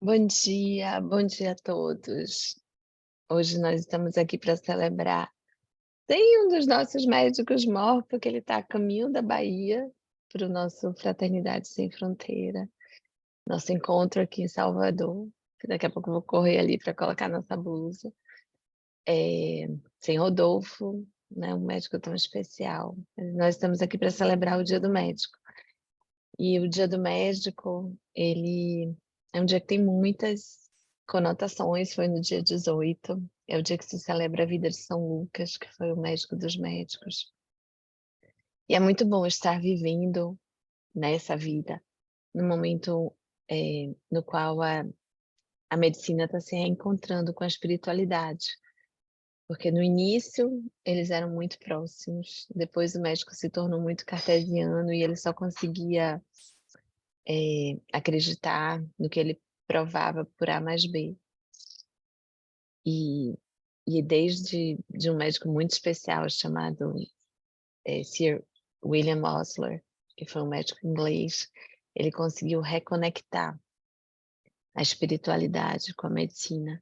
Bom dia a todos. Hoje nós estamos aqui para celebrar. Tem um dos nossos médicos morto, que ele está a caminho da Bahia, para o nosso Fraternidade Sem Fronteira, nosso encontro aqui em Salvador, que daqui a pouco eu vou correr ali para colocar nossa blusa. Sem Rodolfo, né, um médico tão especial. Nós estamos aqui para celebrar o Dia do Médico. E o Dia do Médico, ele é um dia que tem muitas conotações, foi no dia 18, é o dia que se celebra a vida de São Lucas, que foi o médico dos médicos. E é muito bom estar vivendo nessa vida, no momento, no qual a medicina está se reencontrando com a espiritualidade, porque no início eles eram muito próximos, depois o médico se tornou muito cartesiano e ele só conseguia acreditar no que ele provava por A mais B. E desde de um médico muito especial chamado, Sir William Osler, que foi um médico inglês, ele conseguiu reconectar a espiritualidade com a medicina.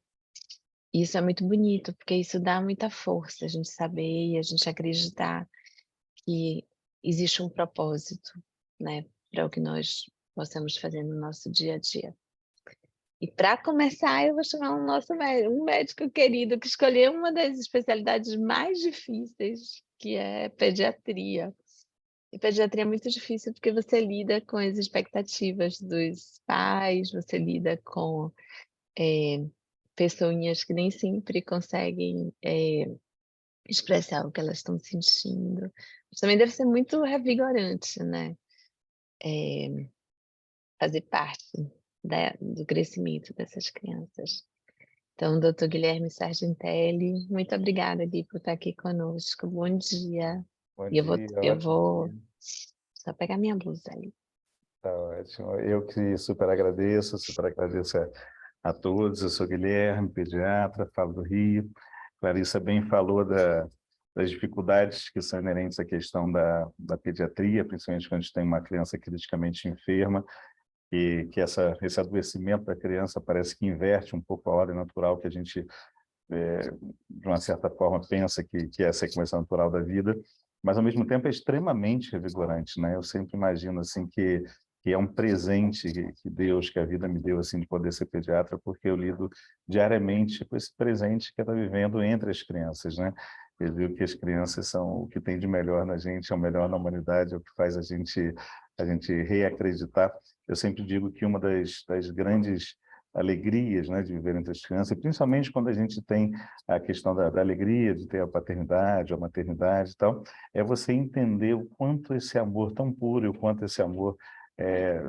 E isso é muito bonito, porque isso dá muita força, a gente saber e a gente acreditar que existe um propósito, né, para o que nós possamos fazer no nosso dia a dia. E para começar, eu vou chamar o nosso um médico querido que escolheu uma das especialidades mais difíceis, que é pediatria. E pediatria é muito difícil porque você lida com as expectativas dos pais, você lida com, pessoinhas que nem sempre conseguem, expressar o que elas estão sentindo. Mas também deve ser muito revigorante, né, fazer parte do crescimento dessas crianças. Então, doutor Guilherme Sargentelli, muito obrigada, Gui, por estar aqui conosco. Bom dia. Bom E dia, eu ótimo vou dia. só pegar minha blusa ali. Tá ótimo. Eu que super agradeço a todos. Eu sou Guilherme, pediatra, falo do Rio. Clarissa bem falou das dificuldades que são inerentes à questão da pediatria, principalmente quando a gente tem uma criança criticamente enferma, e que esse adoecimento da criança parece que inverte um pouco a ordem natural que a gente de uma certa forma, pensa que é a sequência natural da vida, mas, ao mesmo tempo, é extremamente revigorante, né? Eu sempre imagino, assim, que é um presente que Deus, que a vida me deu, assim, de poder ser pediatra, porque eu lido diariamente com esse presente que está vivendo entre as crianças, né? Eu digo que as crianças são o que tem de melhor na gente, é o melhor na humanidade, é o que faz a gente reacreditar. Eu sempre digo que uma das grandes alegrias, né, de viver entre as crianças, e principalmente quando a gente tem a questão da alegria de ter a paternidade, a maternidade e tal, é você entender o quanto esse amor tão puro, e o quanto esse amor é,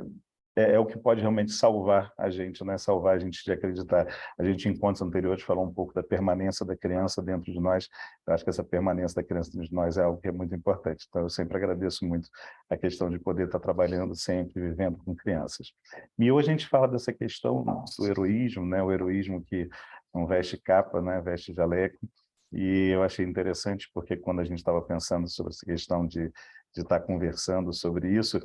é o que pode realmente salvar a gente, né? Salvar a gente de acreditar. A gente, em encontros anteriores, falou um pouco da permanência da criança dentro de nós. Eu acho que essa permanência da criança dentro de nós é algo que é muito importante. Então, eu sempre agradeço muito a questão de poder estar trabalhando sempre, vivendo com crianças. E hoje a gente fala dessa questão do heroísmo, né? O heroísmo que não veste capa, né? Veste jaleco. E eu achei interessante porque quando a gente estava pensando sobre essa questão de estar conversando sobre isso,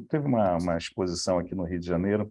teve uma exposição aqui no Rio de Janeiro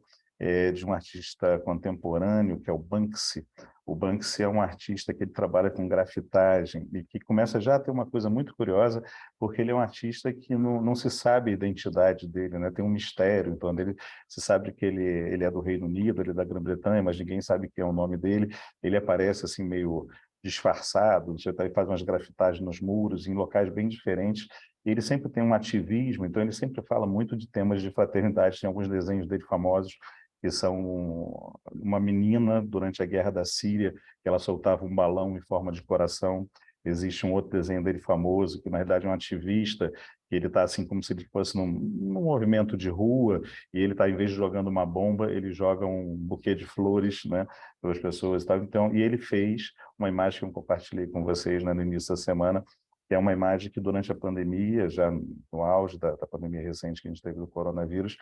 de um artista contemporâneo, que é o Banksy. O Banksy é um artista que ele trabalha com grafitagem e que começa já a ter uma coisa muito curiosa, porque ele é um artista que não se sabe a identidade dele, né? Tem um mistério em torno dele. Se sabe que ele é do Reino Unido, ele é da Grã-Bretanha, mas ninguém sabe que é o nome dele. Ele aparece assim meio disfarçado, você faz umas grafitagens nos muros, em locais bem diferentes. Ele sempre tem um ativismo, então ele sempre fala muito de temas de fraternidade. Tem alguns desenhos dele famosos, que são uma menina durante a guerra da Síria, que ela soltava um balão em forma de coração. Existe um outro desenho dele famoso, que na verdade é um ativista, que ele está assim como se ele fosse num movimento de rua, e ele está, em vez de jogando uma bomba, ele joga um buquê de flores, né, para as pessoas. Tá? Então, e ele fez uma imagem que eu compartilhei com vocês, né, no início da semana, que é uma imagem que durante a pandemia, já no auge da pandemia recente que a gente teve do coronavírus,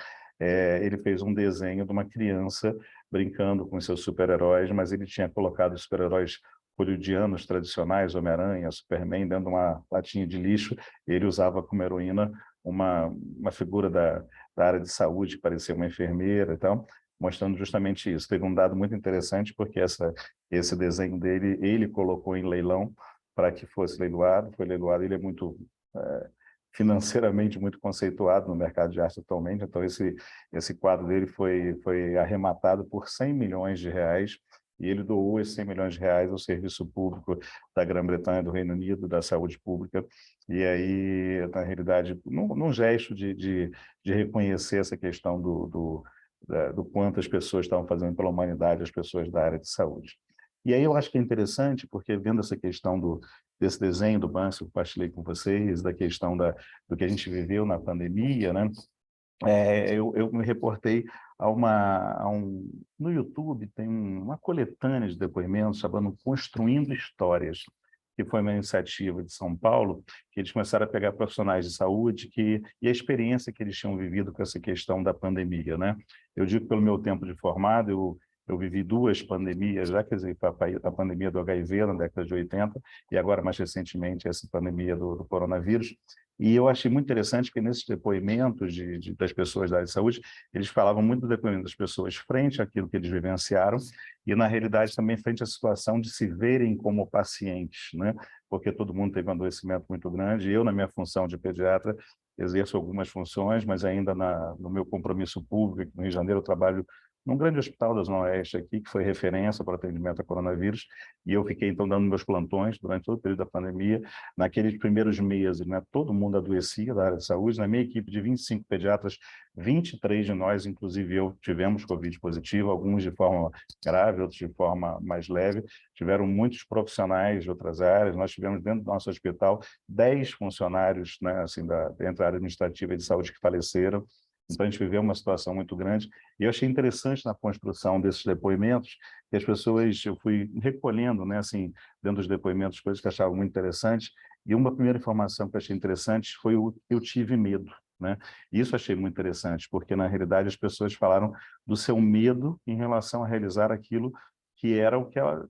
ele fez um desenho de uma criança brincando com seus super-heróis, mas ele tinha colocado os super-heróis hollywoodianos tradicionais, Homem-Aranha, Superman, dentro de uma latinha de lixo. Ele usava como heroína uma figura da área de saúde, que parecia uma enfermeira e tal. mostrando justamente isso. Teve um dado muito interessante, porque esse desenho dele, ele colocou em leilão para que fosse leiloado, foi leiloado, ele é muito financeiramente muito conceituado no mercado de arte atualmente, então esse quadro dele foi arrematado por 100 milhões de reais, e ele doou esses 100 milhões de reais ao serviço público da Grã-Bretanha, do Reino Unido, da saúde pública, e aí, na realidade, num gesto de reconhecer essa questão do quanto as pessoas estavam fazendo pela humanidade, as pessoas da área de saúde. E aí eu acho que é interessante, porque vendo essa questão desse desenho do Banksy que eu compartilhei com vocês, da questão do que a gente viveu na pandemia, né? Eu me reportei no YouTube tem uma coletânea de depoimentos chamando Construindo Histórias, que foi uma iniciativa de São Paulo, que eles começaram a pegar profissionais de saúde e a experiência que eles tinham vivido com essa questão da pandemia, né? Eu digo que pelo meu tempo de formado, eu vivi 2 pandemias, já quer dizer, a pandemia do HIV na década de 80 e agora, mais recentemente, essa pandemia do coronavírus. E eu achei muito interessante que nesses depoimentos das pessoas da área de saúde, eles falavam muito do depoimento das pessoas frente àquilo que eles vivenciaram e, na realidade, também frente à situação de se verem como pacientes, né? Porque todo mundo teve um adoecimento muito grande. Eu, na minha função de pediatra, exerço algumas funções, mas ainda no meu compromisso público, aqui no Rio de Janeiro, eu trabalho num grande hospital da Zona Oeste aqui, que foi referência para o atendimento a coronavírus, e eu fiquei, então, dando meus plantões durante todo o período da pandemia. Naqueles primeiros meses, né, todo mundo adoecia da área de saúde. Na minha equipe de 25 pediatras, 23 de nós, inclusive eu, tivemos Covid positivo, alguns de forma grave, outros de forma mais leve. Tiveram muitos profissionais de outras áreas. Nós tivemos dentro do nosso hospital 10 funcionários, né, assim, entre a área administrativa e de saúde que faleceram. Então, a gente viveu uma situação muito grande. E eu achei interessante na construção desses depoimentos que as pessoas, eu fui recolhendo, né, assim, dentro dos depoimentos, coisas que eu achava muito interessantes. E uma primeira informação que eu achei interessante foi o eu tive medo, né? Isso eu achei muito interessante, porque, na realidade, as pessoas falaram do seu medo em relação a realizar aquilo que era o que ela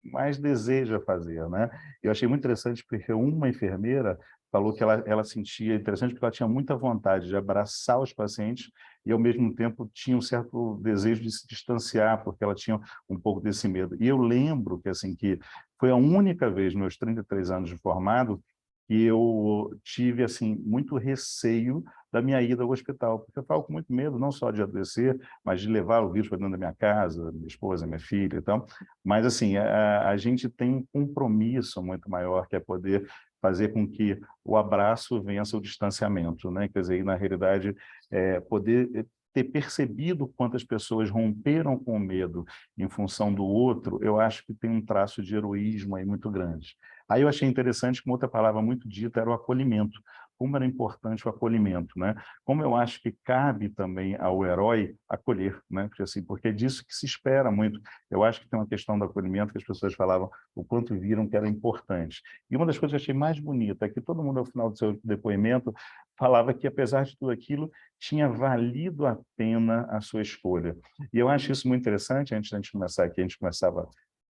mais deseja fazer, né? Eu achei muito interessante porque uma enfermeira falou que ela sentia interessante porque ela tinha muita vontade de abraçar os pacientes e, ao mesmo tempo, tinha um certo desejo de se distanciar, porque ela tinha um pouco desse medo. E eu lembro que, assim, que foi a única vez, nos meus 33 anos de formado, que eu tive, assim, muito receio da minha ida ao hospital, porque eu estava com muito medo, não só de adoecer, mas de levar o vírus para dentro da minha casa, minha esposa, minha filha e tal. Mas, assim, a gente tem um compromisso muito maior, que é poder fazer com que o abraço vença o distanciamento, né? Quer dizer, na realidade, poder ter percebido quantas pessoas romperam com o medo em função do outro, eu acho que tem um traço de heroísmo aí muito grande. Aí eu achei interessante que uma outra palavra muito dita era o acolhimento. Como era importante o acolhimento, né? Como eu acho que cabe também ao herói acolher, né? Porque é disso que se espera muito. Eu acho que tem uma questão do acolhimento que as pessoas falavam o quanto viram que era importante. E uma das coisas que eu achei mais bonita é que todo mundo, ao final do seu depoimento, falava que, apesar de tudo aquilo, tinha valido a pena a sua escolha. E eu acho isso muito interessante. Antes da gente começar aqui, a gente começava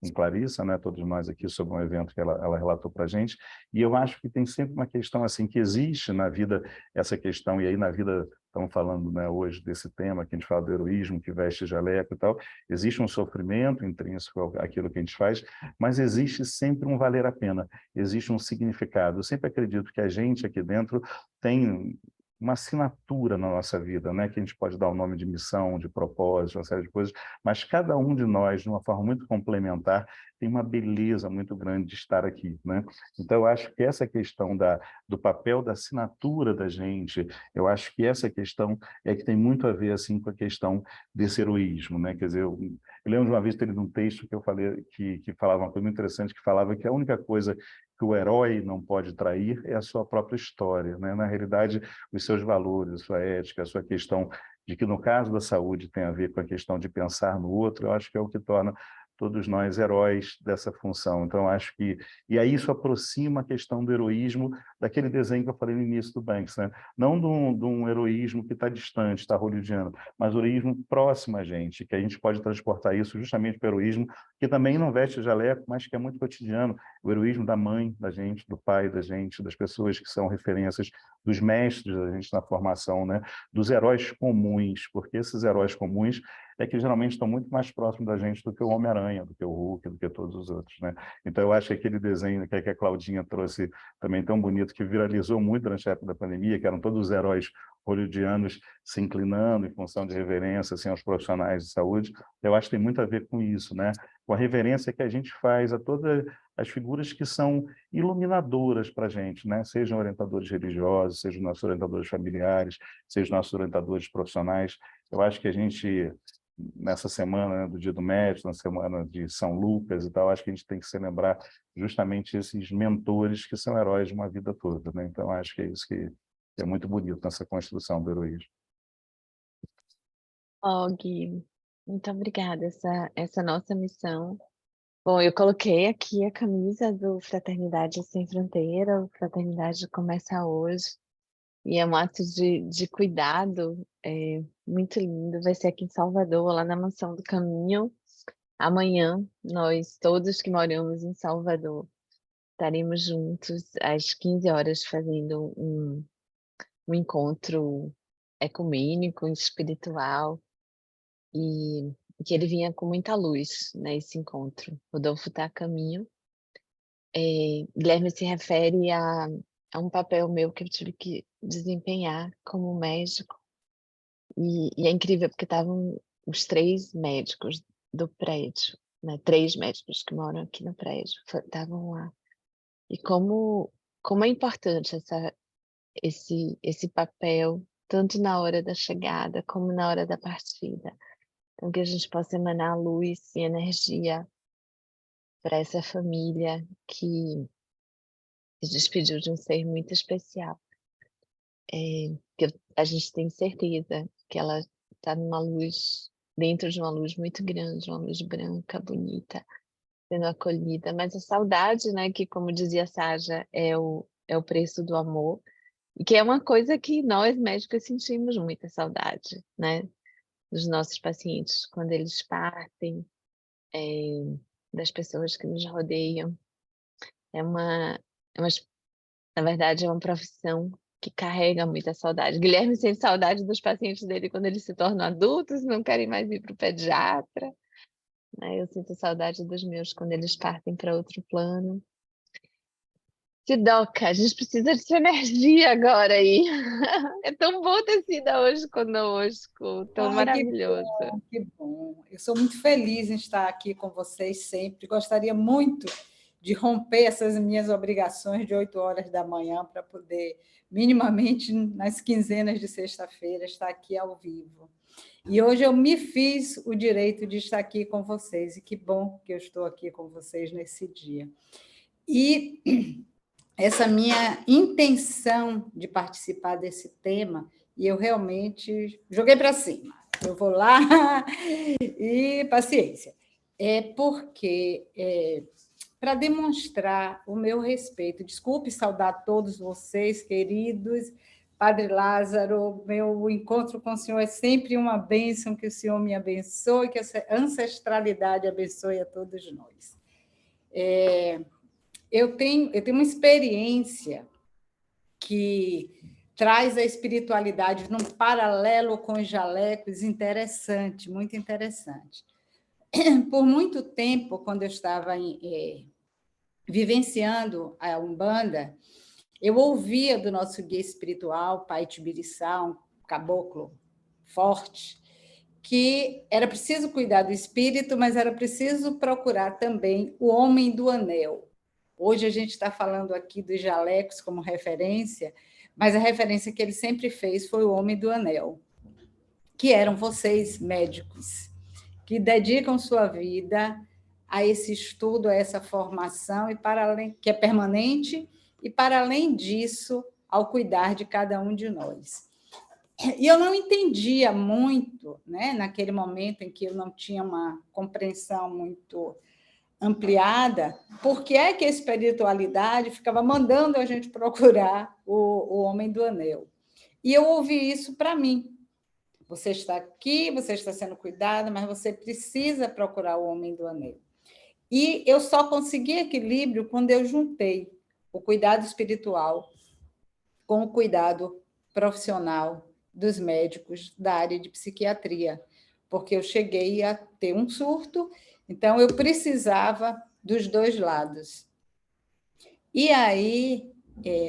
com Clarissa, né, todos nós aqui, sobre um evento que ela relatou para a gente, e eu acho que tem sempre uma questão assim, que existe na vida essa questão, e aí na vida, estamos falando, né, hoje desse tema, que a gente fala do heroísmo, que veste jaleco e tal, existe um sofrimento intrínseco àquilo que a gente faz, mas existe sempre um valer a pena, existe um significado. Eu sempre acredito que a gente aqui dentro tem uma assinatura na nossa vida, né? Que a gente pode dar o nome de missão, de propósito, uma série de coisas, mas cada um de nós, de uma forma muito complementar, tem uma beleza muito grande de estar aqui, né? Então, eu acho que essa questão do papel da assinatura da gente, eu acho que essa questão é que tem muito a ver, assim, com a questão desse heroísmo, né? Quer dizer, eu lembro de uma vez ter lido um texto que eu falei, que falava uma coisa muito interessante, que falava que a única coisa que o herói não pode trair é a sua própria história, né? Na realidade, os seus valores, a sua ética, a sua questão de que, no caso da saúde, tem a ver com a questão de pensar no outro, eu acho que é o que torna todos nós heróis dessa função. Então, eu acho que... E aí isso aproxima a questão do heroísmo daquele desenho que eu falei no início do Banks, né? Não de um heroísmo que está distante, está hollywoodiano, mas o heroísmo próximo a gente, que a gente pode transportar isso justamente para o heroísmo, que também não veste jaleco, mas que é muito cotidiano. o heroísmo da mãe da gente, do pai da gente, das pessoas que são referências, dos mestres da gente na formação, né? Dos heróis comuns, porque esses heróis comuns é que geralmente estão muito mais próximos da gente do que o Homem-Aranha, do que o Hulk, do que todos os outros, né? Então, eu acho que aquele desenho que a Claudinha trouxe também tão bonito, que viralizou muito durante a época da pandemia, que eram todos os heróis hollywoodianos se inclinando em função de reverência assim, aos profissionais de saúde, eu acho que tem muito a ver com isso, né? Com a reverência que a gente faz a todas as figuras que são iluminadoras para a gente, né? Sejam orientadores religiosos, sejam nossos orientadores familiares, sejam nossos orientadores profissionais. Eu acho que a gente, nessa semana, né, do Dia do Médico, na semana de São Lucas e tal, acho que a gente tem que se lembrar justamente esses mentores que são heróis de uma vida toda, né? Então, acho que é isso que é muito bonito nessa construção do heroísmo. Ó, Gui, muito obrigada. Essa nossa missão. Bom, eu coloquei aqui a camisa do Fraternidade Sem Fronteira, o Fraternidade começa hoje, e é um ato de cuidado muito lindo. Vai ser aqui em Salvador, lá na Mansão do Caminho. Amanhã, nós todos que moramos em Salvador estaremos juntos às 15 horas fazendo um encontro ecumênico, espiritual, e que ele vinha com muita luz, né, esse encontro. Rodolfo está a caminho. Guilherme se refere a um papel meu que eu tive que desempenhar como médico, e é incrível porque estavam os 3 médicos do prédio, né, 3 médicos que moram aqui no prédio, estavam lá. E como é importante esse papel, tanto na hora da chegada como na hora da partida. Então, que a gente possa emanar luz e energia para essa família que se despediu de um ser muito especial. Que a gente tem certeza que ela está numa luz, dentro de uma luz muito grande, uma luz branca, bonita, sendo acolhida. Mas a saudade, né, que como dizia Saja, é o preço do amor, e que é uma coisa que nós médicos sentimos muita saudade, né, dos nossos pacientes quando eles partem, das pessoas que nos rodeiam. É uma, é uma, na verdade, é uma profissão que carrega muita saudade. Guilherme sente saudade dos pacientes dele quando eles se tornam adultos, não querem mais ir para o pediatra, né? Eu sinto saudade dos meus quando eles partem para outro plano. Sidoca, a gente precisa de sua energia agora aí. É tão bom ter sido hoje conosco, tão Ai, maravilhoso. que bom. Eu sou muito feliz em estar aqui com vocês sempre. Gostaria muito de romper essas minhas obrigações de 8 horas da manhã para poder, minimamente, nas quinzenas de sexta-feira, estar aqui ao vivo. E hoje eu me fiz o direito de estar aqui com vocês, e que bom que eu estou aqui com vocês nesse dia. E essa minha intenção de participar desse tema, e eu realmente joguei para cima. Eu vou lá e paciência. É porque, para demonstrar o meu respeito, desculpe saudar todos vocês, queridos, Padre Lázaro, meu encontro com o senhor é sempre uma bênção, que o senhor me abençoe, que essa ancestralidade abençoe a todos nós. Eu tenho uma experiência que traz a espiritualidade num paralelo com os jalecos interessante, muito interessante. Por muito tempo, quando eu estava vivenciando a Umbanda, eu ouvia do nosso guia espiritual, Pai Tibiriçá, um caboclo forte, que era preciso cuidar do espírito, mas era preciso procurar também o homem do anel. Hoje a gente está falando aqui dos jalecos como referência, mas a referência que ele sempre fez foi o homem do anel, que eram vocês, médicos, que dedicam sua vida a esse estudo, a essa formação, e para além, que é permanente, e para além disso, ao cuidar de cada um de nós. E eu não entendia muito, né, naquele momento em que eu não tinha uma compreensão muito ampliada, por que é que a espiritualidade ficava mandando a gente procurar o homem do anel. E eu ouvi isso para mim. Você está aqui, você está sendo cuidada, mas você precisa procurar o homem do anel. E eu só consegui equilíbrio quando eu juntei o cuidado espiritual com o cuidado profissional dos médicos da área de psiquiatria, porque eu cheguei a ter um surto, então eu precisava dos dois lados. E aí,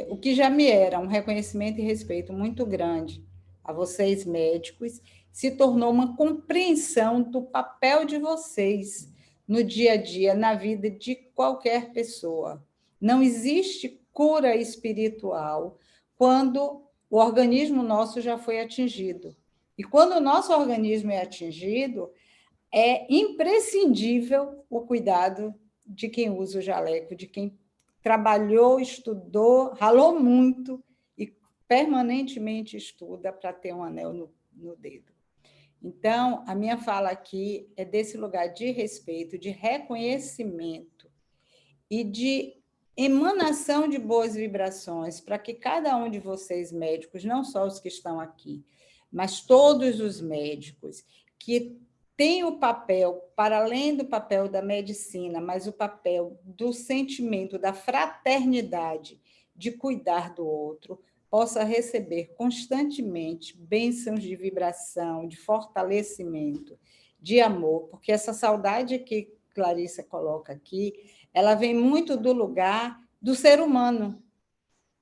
o que já me era um reconhecimento e respeito muito grande a vocês médicos, se tornou uma compreensão do papel de vocês no dia a dia, na vida de qualquer pessoa. Não existe cura espiritual quando o organismo nosso já foi atingido. E quando o nosso organismo é atingido, é imprescindível o cuidado de quem usa o jaleco, de quem trabalhou, estudou, ralou muito e permanentemente estuda para ter um anel no dedo. Então, a minha fala aqui é desse lugar de respeito, de reconhecimento e de emanação de boas vibrações para que cada um de vocês, médicos, não só os que estão aqui, mas todos os médicos que têm o papel, para além do papel da medicina, mas o papel do sentimento, da fraternidade, de cuidar do outro, possa receber constantemente bênçãos de vibração, de fortalecimento, de amor, porque essa saudade que Clarissa coloca aqui, ela vem muito do lugar do ser humano.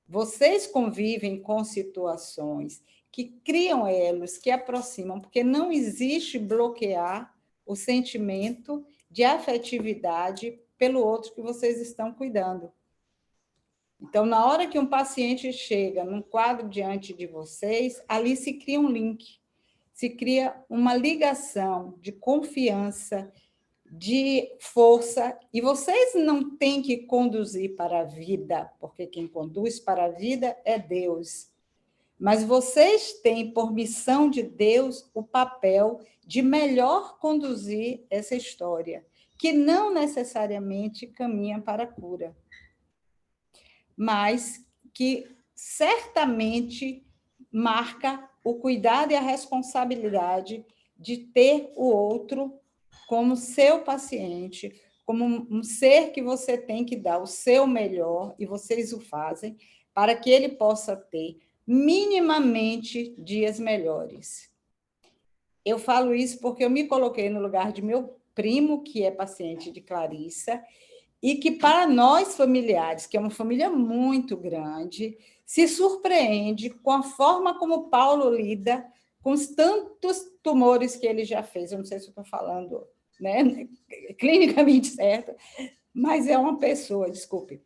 Vocês convivem com situações que criam elos, que aproximam, porque não existe bloquear o sentimento de afetividade pelo outro que vocês estão cuidando. Então, na hora que um paciente chega num quadro diante de vocês, ali se cria um link, se cria uma ligação de confiança, de força, e vocês não têm que conduzir para a vida, porque quem conduz para a vida é Deus. Mas vocês têm, por missão de Deus, o papel de melhor conduzir essa história, que não necessariamente caminha para a cura, mas que certamente marca o cuidado e a responsabilidade de ter o outro como seu paciente, como um ser que você tem que dar o seu melhor, e vocês o fazem, para que ele possa ter minimamente dias melhores. Eu falo isso porque eu me coloquei no lugar de meu primo, que é paciente de Clarissa, e que, para nós familiares, que é uma família muito grande, se surpreende com a forma como Paulo lida com os tantos tumores que ele já fez. Eu não sei se eu estou falando, né, clinicamente certo, mas é uma pessoa, desculpe,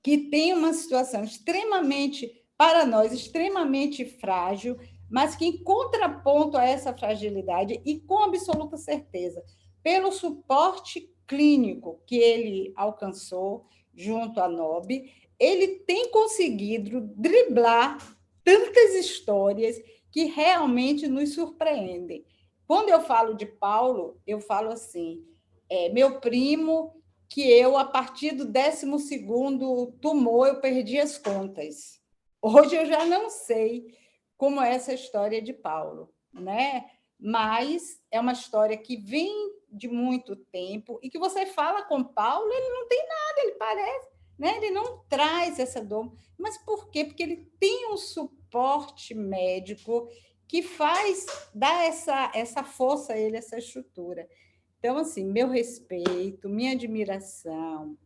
que tem uma situação extremamente, para nós, extremamente frágil, mas que, em contraponto a essa fragilidade, e com absoluta certeza, pelo suporte clínico que ele alcançou junto à NOB, ele tem conseguido driblar tantas histórias que realmente nos surpreendem. Quando eu falo de Paulo, eu falo assim, meu primo, que eu, a partir do 12º tumor, eu perdi as contas. Hoje eu já não sei como é essa história de Paulo, né? Mas é uma história que vem de muito tempo e que você fala com Paulo, ele não tem nada, ele parece, né? Ele não traz essa dor. Mas por quê? Porque ele tem um suporte médico que faz dar essa força a ele, essa estrutura. Então, assim, meu respeito, minha admiração,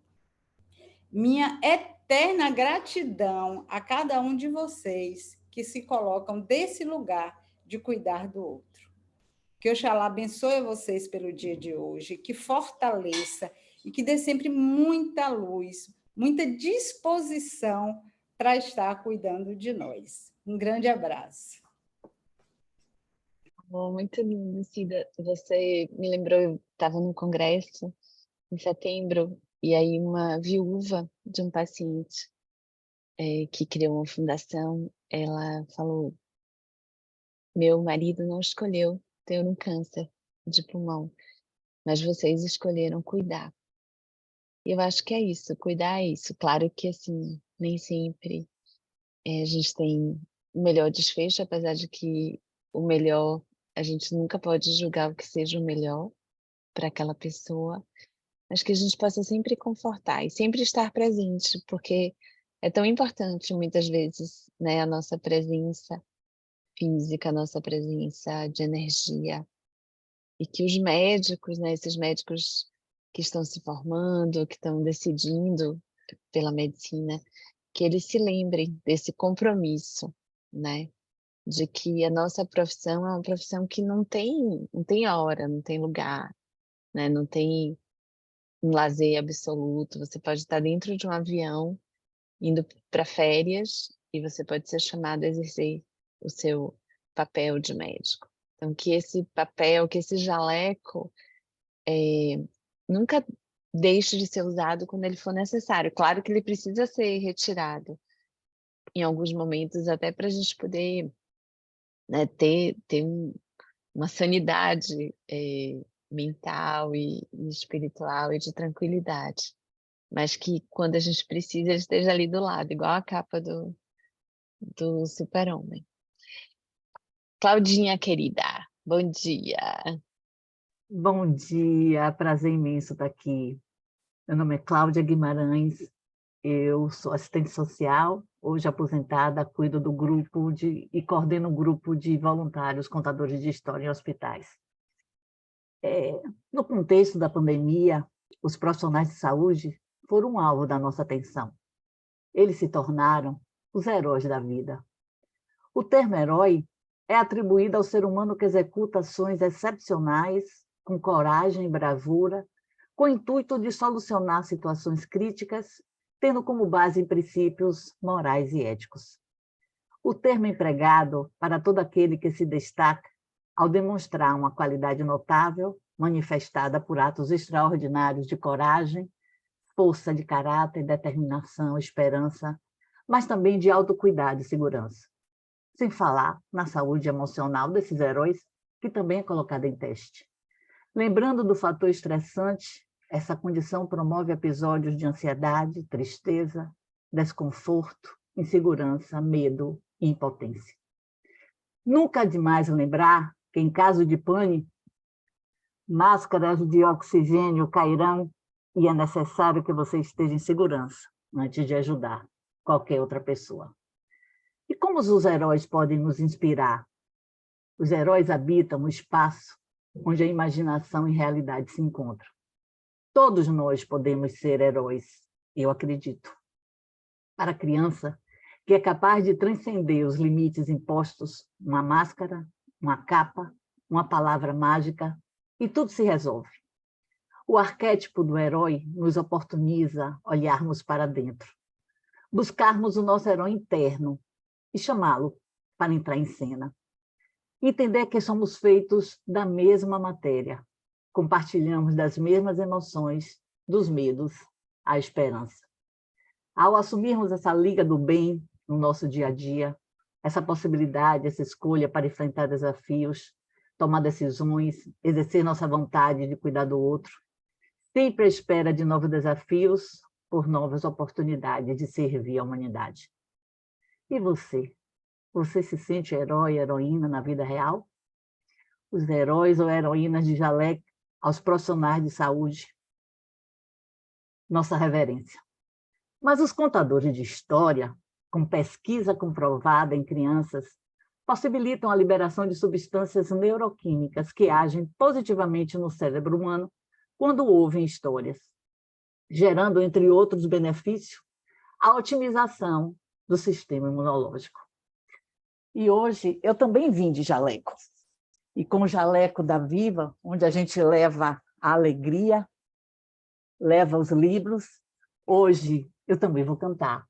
minha eterna gratidão a cada um de vocês que se colocam desse lugar de cuidar do outro. Que Oxalá abençoe vocês pelo dia de hoje, que fortaleça e que dê sempre muita luz, muita disposição para estar cuidando de nós. Um grande abraço. Oh, muito lindo, Cida. Você me lembrou, eu estava num congresso em setembro, e aí uma viúva de um paciente que criou uma fundação, ela falou: meu marido não escolheu ter um câncer de pulmão, mas vocês escolheram cuidar. E eu acho que é isso, cuidar é isso. Claro que, assim, nem sempre a gente tem o melhor desfecho, apesar de que o melhor, a gente nunca pode julgar o que seja o melhor para aquela pessoa, mas que a gente possa sempre confortar e sempre estar presente, porque é tão importante muitas vezes, né, a nossa presença física, a nossa presença de energia, e que os médicos, né, esses médicos que estão se formando, que estão decidindo pela medicina, que eles se lembrem desse compromisso, né, de que a nossa profissão é uma profissão que não tem hora, não tem lugar, né, não tem um lazer absoluto. Você pode estar dentro de um avião, indo para férias, e você pode ser chamado a exercer o seu papel de médico. Então que esse papel, que esse jaleco, nunca deixe de ser usado quando ele for necessário. Claro que ele precisa ser retirado em alguns momentos, até para a gente poder, né, ter uma sanidade mental e espiritual e de tranquilidade. Mas que quando a gente precisa, ele esteja ali do lado, igual a capa do Super-Homem. Claudinha querida, bom dia. Bom dia, prazer imenso estar aqui. Meu nome é Cláudia Guimarães, eu sou assistente social, hoje aposentada, cuido do grupo e coordeno um grupo de voluntários contadores de história em hospitais. No contexto da pandemia, os profissionais de saúde foram um alvo da nossa atenção. Eles se tornaram os heróis da vida. O termo herói é atribuído ao ser humano que executa ações excepcionais, com coragem e bravura, com o intuito de solucionar situações críticas, tendo como base princípios morais e éticos. O termo empregado para todo aquele que se destaca ao demonstrar uma qualidade notável, manifestada por atos extraordinários de coragem, força de caráter, determinação, esperança, mas também de autocuidado e segurança. Sem falar na saúde emocional desses heróis, que também é colocada em teste. Lembrando do fator estressante, essa condição promove episódios de ansiedade, tristeza, desconforto, insegurança, medo e impotência. Nunca é demais lembrar que, em caso de pane, máscaras de oxigênio cairão e é necessário que você esteja em segurança antes de ajudar qualquer outra pessoa. E como os heróis podem nos inspirar? Os heróis habitam o espaço onde a imaginação e realidade se encontram. Todos nós podemos ser heróis, eu acredito. Para a criança, que é capaz de transcender os limites impostos, uma máscara, uma capa, uma palavra mágica, e tudo se resolve. O arquétipo do herói nos oportuniza olharmos para dentro, buscarmos o nosso herói interno e chamá-lo para entrar em cena. Entender que somos feitos da mesma matéria, compartilhamos das mesmas emoções, dos medos à esperança. Ao assumirmos essa liga do bem no nosso dia a dia, essa possibilidade, essa escolha para enfrentar desafios, tomar decisões, exercer nossa vontade de cuidar do outro, sempre à espera de novos desafios por novas oportunidades de servir à humanidade. E você? Você se sente herói, heroína na vida real? Os heróis ou heroínas de jaleco aos profissionais de saúde? Nossa reverência. Mas os contadores de história, com pesquisa comprovada em crianças, possibilitam a liberação de substâncias neuroquímicas que agem positivamente no cérebro humano quando ouvem histórias, gerando, entre outros benefícios, a otimização do sistema imunológico. E hoje eu também vim de jaleco. E com o jaleco da Viva, onde a gente leva a alegria, leva os livros, hoje eu também vou cantar.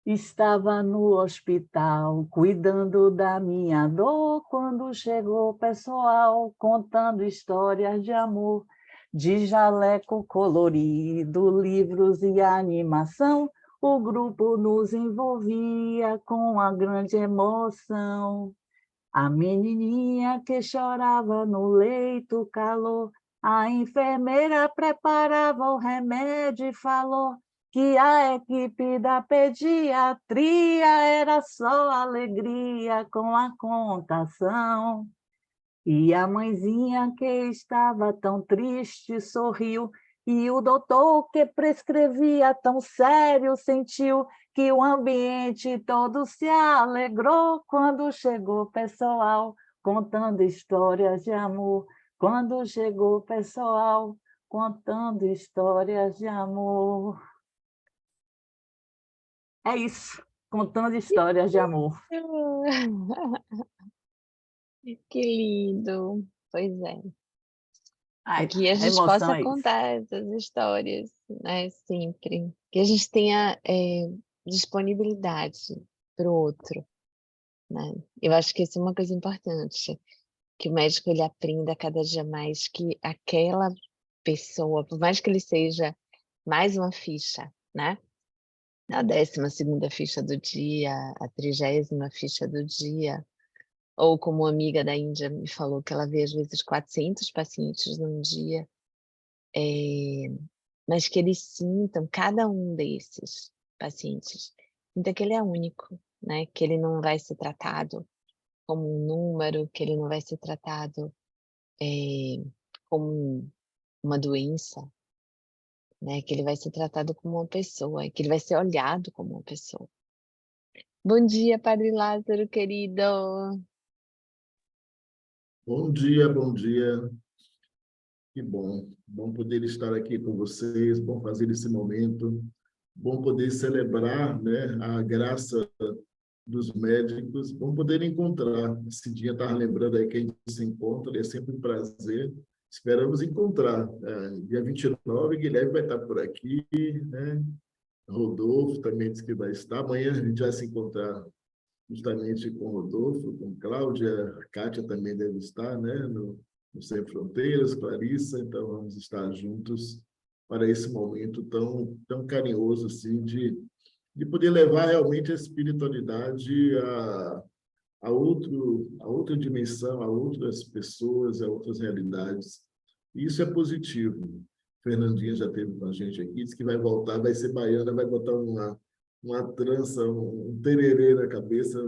Estava no hospital, cuidando da minha dor, quando chegou o pessoal, contando histórias de amor, de jaleco colorido, livros e animação. O grupo nos envolvia com a grande emoção. A menininha que chorava no leito calor, a enfermeira preparava o remédio e falou que a equipe da pediatria era só alegria com a contação. E a mãezinha que estava tão triste sorriu E o doutor que prescrevia tão sério sentiu que o ambiente todo se alegrou quando chegou o pessoal contando histórias de amor. Quando chegou o pessoal contando histórias de amor. É isso, contando histórias de amor. Que lindo. Pois é. Ai, Que a a gente emoção possa é isso. contar essas histórias, né, sempre. Que a gente tenha disponibilidade para o outro, né? Eu acho que isso é uma coisa importante, que o médico ele aprenda cada dia mais que aquela pessoa, por mais que ele seja mais uma ficha, né? A 12ª ficha do dia, a 30ª ficha do dia, ou como uma amiga da Índia me falou que ela vê às vezes 400 pacientes num dia, mas que eles sintam, cada um desses pacientes, sinta que ele é único, né? Que ele não vai ser tratado como um número, que ele não vai ser tratado como uma doença, né? Que ele vai ser tratado como uma pessoa, e que ele vai ser olhado como uma pessoa. Bom dia, Padre Lázaro, querido. Bom dia, bom dia. Que bom. Bom poder estar aqui com vocês, bom fazer esse momento, bom poder celebrar, né, a graça dos médicos, bom poder encontrar. Esse dia estava lembrando aí que a gente se encontra, é sempre um prazer. Esperamos encontrar. Dia 29, Guilherme vai estar por aqui, né? Rodolfo também disse que vai estar. Amanhã a gente vai se encontrar justamente com o Rodolfo, com Cláudia, a Kátia também deve estar, né? No Sem Fronteiras, Clarissa, então vamos estar juntos para esse momento tão carinhoso assim de poder levar realmente a espiritualidade a outra dimensão, a outras pessoas, a outras realidades. E isso é positivo. Fernandinha já esteve com a gente aqui, disse que vai voltar, vai ser baiana, vai botar uma trança, um tererê na cabeça.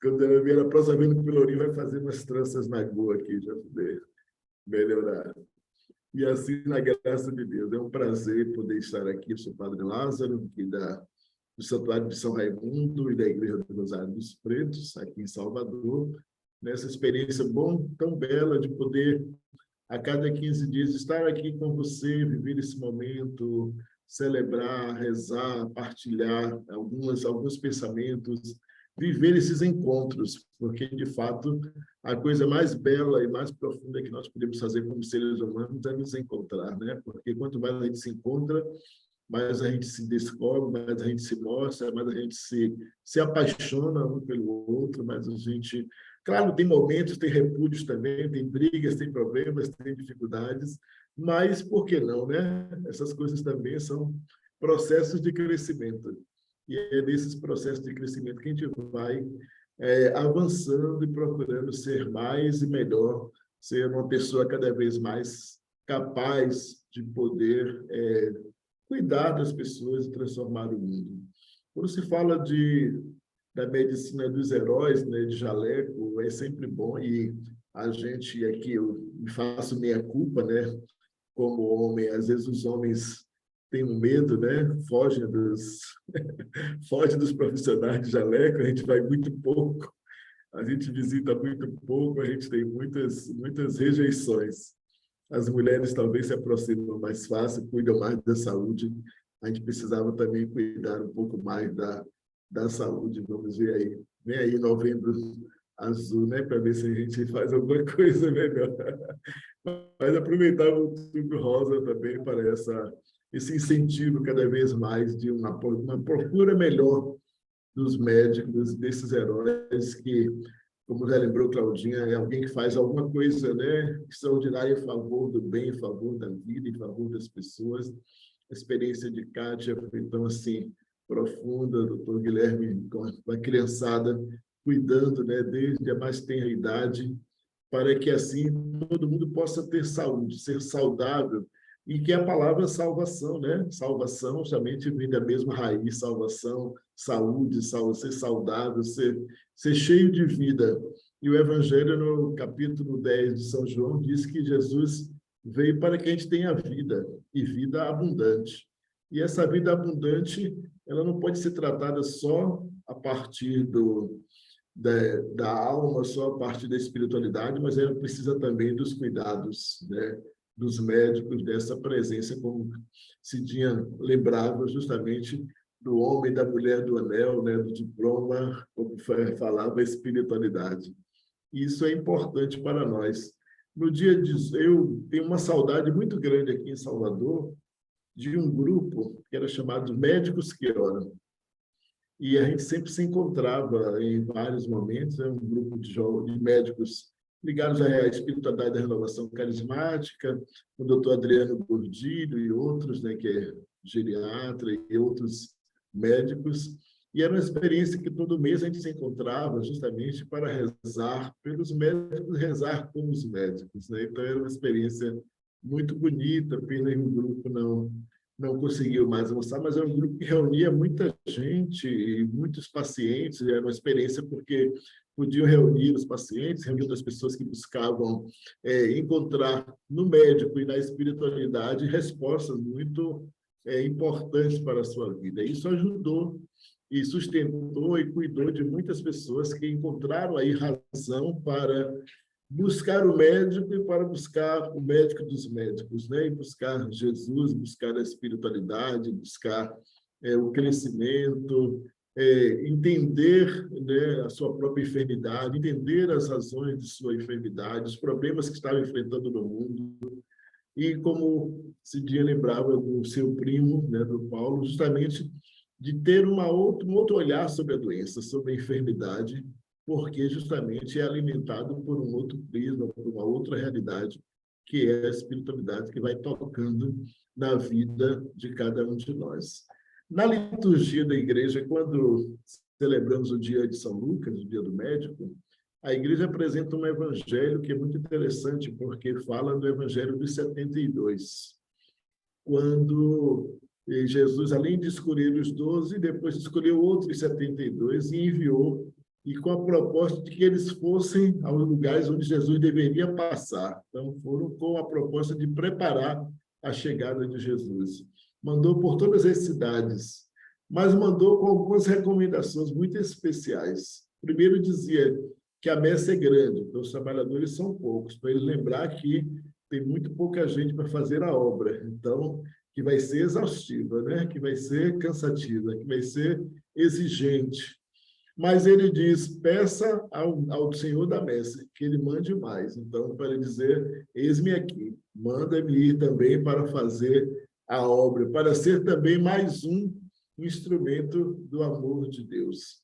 Quando ela vier a próxima vez no Pelourinho, vai fazer umas tranças na goa aqui, já poder melhorar. E assim, na graça de Deus, é um prazer poder estar aqui. Eu sou o Padre Lázaro, aqui do Santuário de São Raimundo e da Igreja do Rosário dos Pretos, aqui em Salvador, nessa experiência tão bela de poder, a cada 15 dias, estar aqui com você, viver esse momento, celebrar, rezar, partilhar alguns pensamentos, viver esses encontros, porque, de fato, a coisa mais bela e mais profunda que nós podemos fazer como seres humanos é nos encontrar, né? Porque quanto mais a gente se encontra, mais a gente se descobre, mais a gente se mostra, mais a gente se apaixona um pelo outro, mais a gente... Claro, tem momentos, tem repúdios também, tem brigas, tem problemas, tem dificuldades, mas por que não, né? Essas coisas também são processos de crescimento. E é nesses processos de crescimento que a gente vai avançando e procurando ser mais e melhor, ser uma pessoa cada vez mais capaz de poder cuidar das pessoas e transformar o mundo. Quando se fala da medicina dos heróis, né, de jaleco, é sempre bom, e a gente aqui, eu me faço meia-culpa, né, como homem, às vezes os homens têm um medo, né, fogem dos profissionais de jaleco, a gente vai muito pouco, a gente visita muito pouco, a gente tem muitas rejeições. As mulheres talvez se aproximam mais fácil, cuidam mais da saúde. A gente precisava também cuidar um pouco mais da saúde. Vamos ver aí. Vem aí Novembro Azul, né? Para ver se a gente faz alguma coisa melhor. Mas aproveitar o Outubro Rosa também para esse incentivo cada vez mais de uma procura melhor dos médicos, desses heróis que, como já lembrou Claudinha, é alguém que faz alguma coisa, né, extraordinária em favor do bem, em favor da vida, em favor das pessoas. A experiência de Kátia foi tão assim profunda, o doutor Guilherme com a criançada cuidando, né, desde a mais tenra idade, para que assim todo mundo possa ter saúde, ser saudável, e que a palavra salvação, né? Salvação somente vem da mesma raiz, salvação, saúde, ser saudável, ser cheio de vida. E o Evangelho, no capítulo 10 de São João, diz que Jesus veio para que a gente tenha vida, e vida abundante. E essa vida abundante, ela não pode ser tratada só a partir da alma, só a partir da espiritualidade, mas ela precisa também dos cuidados, né, dos médicos, dessa presença, como Cidinha lembrava justamente do homem e da mulher do anel, né, do diploma, como falava a espiritualidade. Isso é importante para nós. No dia de... Eu tenho uma saudade muito grande aqui em Salvador de um grupo que era chamado Médicos que Oram. E a gente sempre se encontrava em vários momentos, um grupo de médicos ligados à espiritualidade da renovação carismática, o doutor Adriano Gordilho e outros, né, que é geriatra, e outros médicos. E era uma experiência que todo mês a gente se encontrava justamente para rezar pelos médicos, rezar com os médicos, né? Então, era uma experiência muito bonita, pena que o grupo não conseguiu mais avançar, mas era um grupo que reunia muita gente e muitos pacientes. Era uma experiência porque podiam reunir os pacientes, reunir outras pessoas que buscavam encontrar no médico e na espiritualidade respostas muito importantes para a sua vida. Isso ajudou e sustentou e cuidou de muitas pessoas que encontraram aí razão para buscar o médico e para buscar o médico dos médicos, né? E buscar Jesus, buscar a espiritualidade, buscar o crescimento, entender, né, a sua própria enfermidade, entender as razões de sua enfermidade, os problemas que estava enfrentando no mundo. E como Cidinha lembrava do seu primo, né, do Paulo, justamente de ter um outro olhar sobre a doença, sobre a enfermidade, porque justamente é alimentado por um outro prisma, por uma outra realidade, que é a espiritualidade que vai tocando na vida de cada um de nós. Na liturgia da igreja, quando celebramos o dia de São Lucas, o dia do médico, a igreja apresenta um evangelho que é muito interessante, porque fala do evangelho dos 72, quando Jesus, além de escolher os 12, depois escolheu outros 72 e enviou, e com a proposta de que eles fossem aos lugares onde Jesus deveria passar. Então, foram com a proposta de preparar a chegada de Jesus. Mandou por todas as cidades, mas mandou com algumas recomendações muito especiais. Primeiro, dizia que a messe é grande, então os trabalhadores são poucos, para ele lembrar que tem muito pouca gente para fazer a obra. Então, que vai ser exaustiva, né? Que vai ser cansativa, que vai ser exigente. Mas ele diz, peça ao Senhor da messe que ele mande mais. Então, para ele dizer, eis-me aqui, manda-me ir também para fazer a obra, para ser também mais um instrumento do amor de Deus.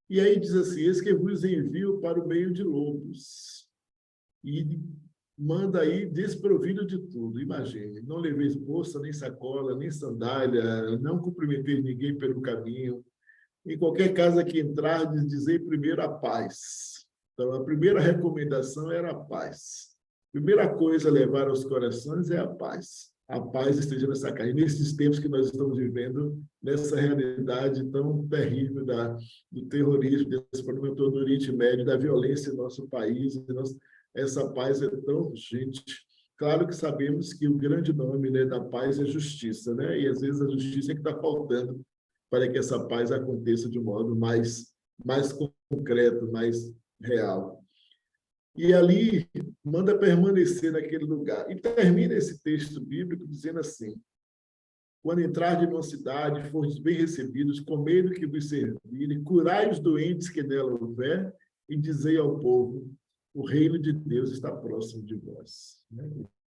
E aí diz assim, eis que vos envio para o meio de lobos. E manda aí desprovido de tudo. Imagine, não leveis bolsa, nem sacola, nem sandália, não cumprimentei ninguém pelo caminho. Em qualquer casa que entrardes, dizei primeiro a paz. Então, a primeira recomendação era a paz. A primeira coisa a levar aos corações é a paz. A paz esteja nessa casa. E nesses tempos que nós estamos vivendo, nessa realidade tão terrível do terrorismo, desse problema todo do Oriente Médio, da violência em nosso país, essa paz é tão urgente. Claro que sabemos que o grande nome, né, da paz é justiça, né? E às vezes a justiça é que está faltando para que essa paz aconteça de um modo mais concreto, mais real. E ali manda permanecer naquele lugar. E termina esse texto bíblico dizendo assim, quando entrardes numa cidade, fordes bem recebidos, comei do que vos servirem, curai os doentes que nela houver, e dizei ao povo, o reino de Deus está próximo de vós.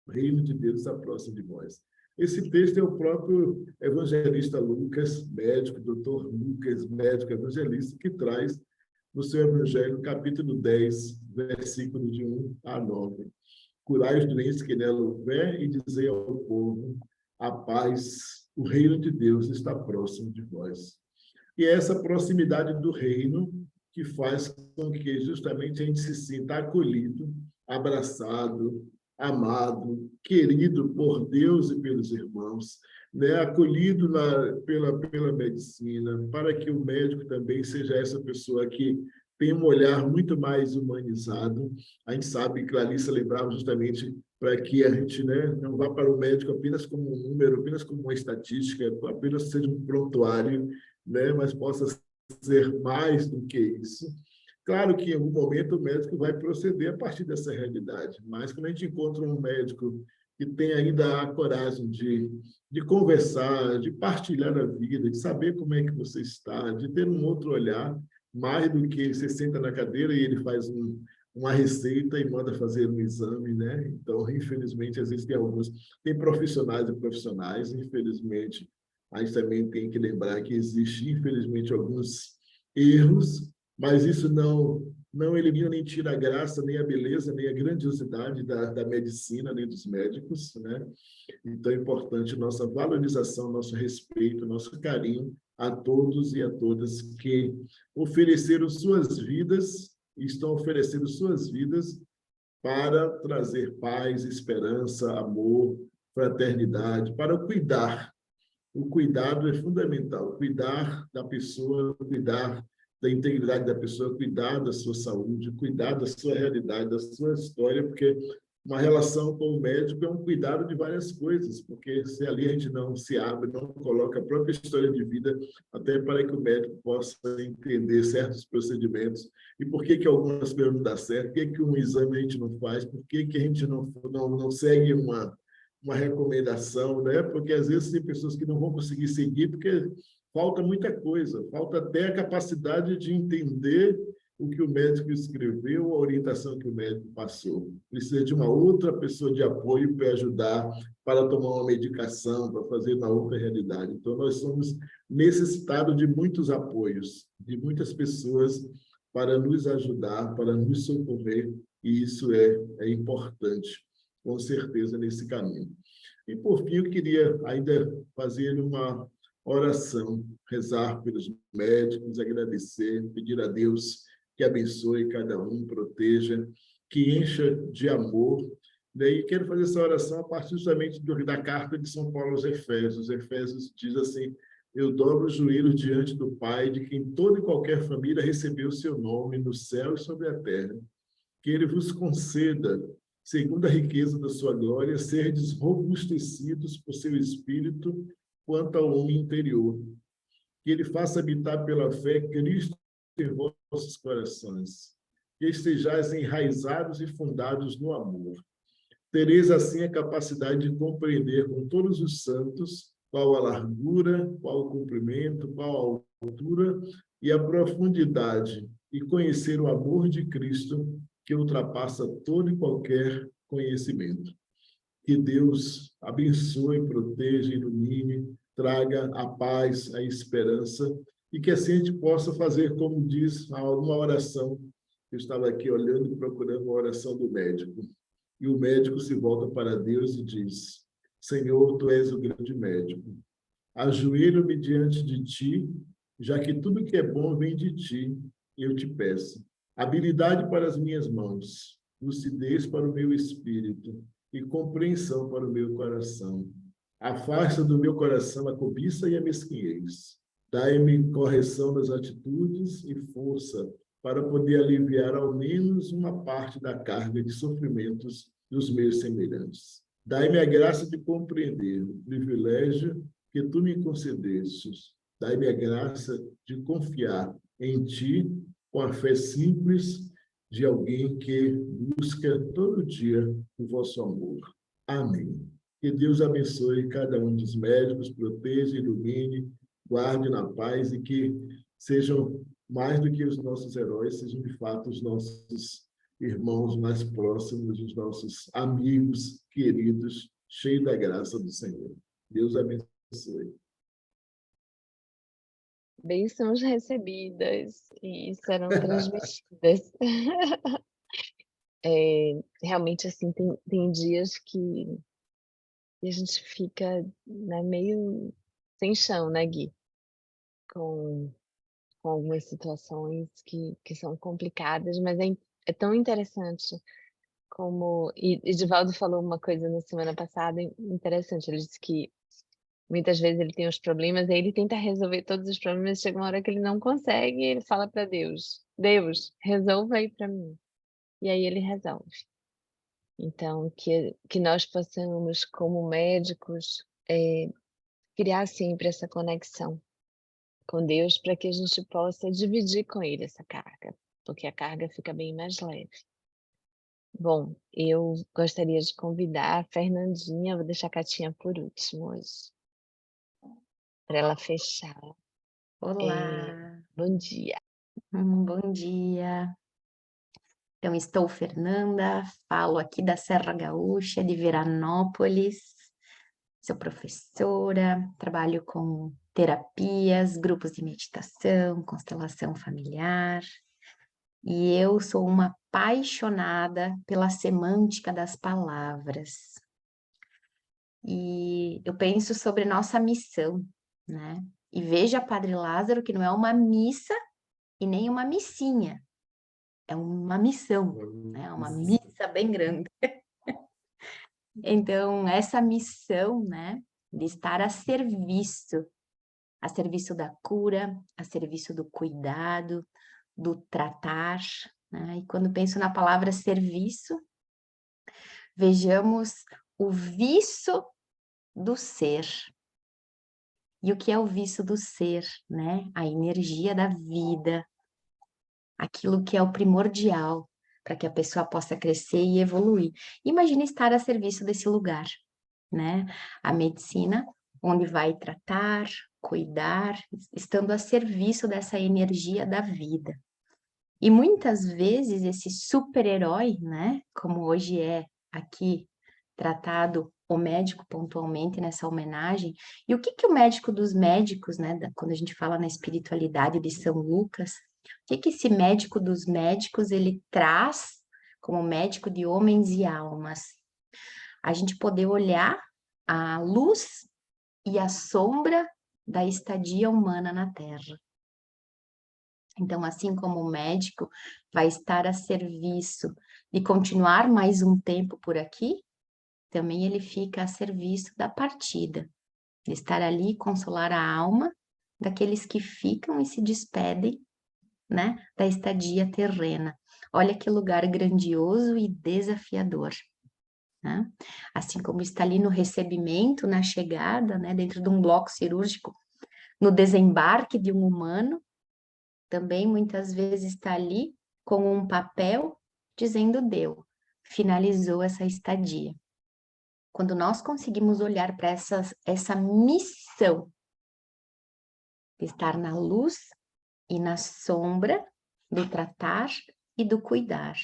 O reino de Deus está próximo de vós. Esse texto é o próprio evangelista Lucas, médico, doutor Lucas, médico evangelista, que traz no seu evangelho, capítulo 10, versículo de 1 a 9. Curai os doentes que nela houver e dizei ao povo, a paz, o reino de Deus está próximo de vós. E é essa proximidade do reino que faz com que justamente a gente se sinta acolhido, abraçado, amado, querido por Deus e pelos irmãos, né? Acolhido pela medicina, para que o médico também seja essa pessoa que tem um olhar muito mais humanizado. A gente sabe, Clarissa lembrava justamente para que a gente, né, não vá para o médico apenas como um número, apenas como uma estatística, apenas seja um prontuário, né, mas possa ser mais do que isso. Claro que em algum momento o médico vai proceder a partir dessa realidade, mas quando a gente encontra um médico que tem ainda a coragem de conversar, de partilhar a vida, de saber como é que você está, de ter um outro olhar, mais do que você senta na cadeira e ele faz uma receita e manda fazer um exame, né? Então, infelizmente, às vezes tem profissionais e profissionais, infelizmente, a gente também tem que lembrar que existe, infelizmente, alguns erros, mas isso não elimina nem tira a graça, nem a beleza, nem a grandiosidade da medicina, nem dos médicos, né? Então, é importante nossa valorização, nosso respeito, nosso carinho a todos e a todas que ofereceram suas vidas e estão oferecendo suas vidas para trazer paz, esperança, amor, fraternidade, para cuidar. O cuidado é fundamental, cuidar da pessoa, cuidar da integridade da pessoa, cuidar da sua saúde, cuidar da sua realidade, da sua história, porque uma relação com o médico é um cuidado de várias coisas, porque se ali a gente não se abre, não coloca a própria história de vida, até para que o médico possa entender certos procedimentos, e por que algumas coisas não dão certo, por que um exame a gente não faz, por que a gente não segue uma recomendação, né? Porque às vezes tem pessoas que não vão conseguir seguir porque falta muita coisa, falta até a capacidade de entender o que o médico escreveu, a orientação que o médico passou. Precisa de uma outra pessoa de apoio para ajudar, para tomar uma medicação, para fazer uma outra realidade. Então, nós somos necessitados de muitos apoios, de muitas pessoas para nos ajudar, para nos socorrer, e isso é importante, com certeza, nesse caminho. E, por fim, eu queria ainda fazer uma oração, rezar pelos médicos, agradecer, pedir a Deus que abençoe cada um, proteja, que encha de amor. E quero fazer essa oração a partir justamente da carta de São Paulo aos Efésios. Efésios diz assim: eu dobro o joelho diante do Pai, de quem toda e qualquer família recebeu o seu nome no céu e sobre a terra. Que ele vos conceda, segundo a riqueza da sua glória, serdes robustecidos por seu Espírito quanto ao homem interior. Que ele faça habitar pela fé Cristo em vossos corações. Que estejais enraizados e fundados no amor. Tereis, assim, a capacidade de compreender com todos os santos qual a largura, qual o comprimento, qual a altura e a profundidade, e conhecer o amor de Cristo, que ultrapassa todo e qualquer conhecimento. Que Deus abençoe, proteja, ilumine, traga a paz, a esperança, e que assim a gente possa fazer, como diz uma oração. Eu estava aqui olhando e procurando uma oração do médico. E o médico se volta para Deus e diz: Senhor, tu és o grande médico. Ajoelho-me diante de ti, já que tudo que é bom vem de ti, eu te peço. Habilidade para as minhas mãos, lucidez para o meu espírito e compreensão para o meu coração. Afasta do meu coração a cobiça e a mesquinhez. Dai-me correção das atitudes e força para poder aliviar ao menos uma parte da carga de sofrimentos dos meus semelhantes. Dai-me a graça de compreender o privilégio que tu me concedestes. Dai-me a graça de confiar em ti com a fé simples de alguém que busca todo dia o vosso amor. Amém. Que Deus abençoe cada um dos médicos, proteja, ilumine, guarde na paz e que sejam mais do que os nossos heróis, sejam de fato os nossos irmãos mais próximos, os nossos amigos queridos, cheios da graça do Senhor. Deus abençoe. Bênçãos recebidas e serão transmitidas. Realmente, assim, tem dias que a gente fica, né, meio sem chão, né, Gui? Com algumas situações que são complicadas, mas é tão interessante como... E Edivaldo falou uma coisa na semana passada interessante, ele disse que muitas vezes ele tem os problemas, aí ele tenta resolver todos os problemas, chega uma hora que ele não consegue, ele fala para Deus. Deus, resolva aí para mim. E aí ele resolve. Então, que nós possamos, como médicos, criar sempre essa conexão com Deus para que a gente possa dividir com ele essa carga, porque a carga fica bem mais leve. Bom, eu gostaria de convidar a Fernandinha, vou deixar a Catinha por último hoje, para ela fechar. Olá, Bom dia. bom dia. Então, estou Fernanda, falo aqui da Serra Gaúcha, de Veranópolis. Sou professora, trabalho com terapias, grupos de meditação, constelação familiar. E eu sou uma apaixonada pela semântica das palavras. E eu penso sobre nossa missão, né? E veja, Padre Lázaro, que não é uma missa e nem uma missinha. É uma missão, né? É uma missa bem grande. Então, essa missão, né, de estar a serviço da cura, a serviço do cuidado, do tratar, né? E quando penso na palavra serviço, vejamos o viço do ser. E o que é o viço do ser, né? A energia da vida, aquilo que é o primordial para que a pessoa possa crescer e evoluir. Imagine estar a serviço desse lugar, né? A medicina, onde vai tratar, cuidar, estando a serviço dessa energia da vida. E muitas vezes esse super-herói, né? Como hoje é aqui tratado o médico pontualmente nessa homenagem. E o que que o médico dos médicos, né? Quando a gente fala na espiritualidade de São Lucas, o que esse médico dos médicos ele traz como médico de homens e almas? A gente poder olhar a luz e a sombra da estadia humana na Terra. Então, assim como o médico vai estar a serviço de continuar mais um tempo por aqui, também ele fica a serviço da partida, de estar ali e consolar a alma daqueles que ficam e se despedem, né, da estadia terrena. Olha que lugar grandioso e desafiador, né? Assim como está ali no recebimento, na chegada, né, dentro de um bloco cirúrgico, no desembarque de um humano, também muitas vezes está ali com um papel dizendo deu, finalizou essa estadia. Quando nós conseguimos olhar para essa missão de estar na luz e na sombra do tratar e do cuidar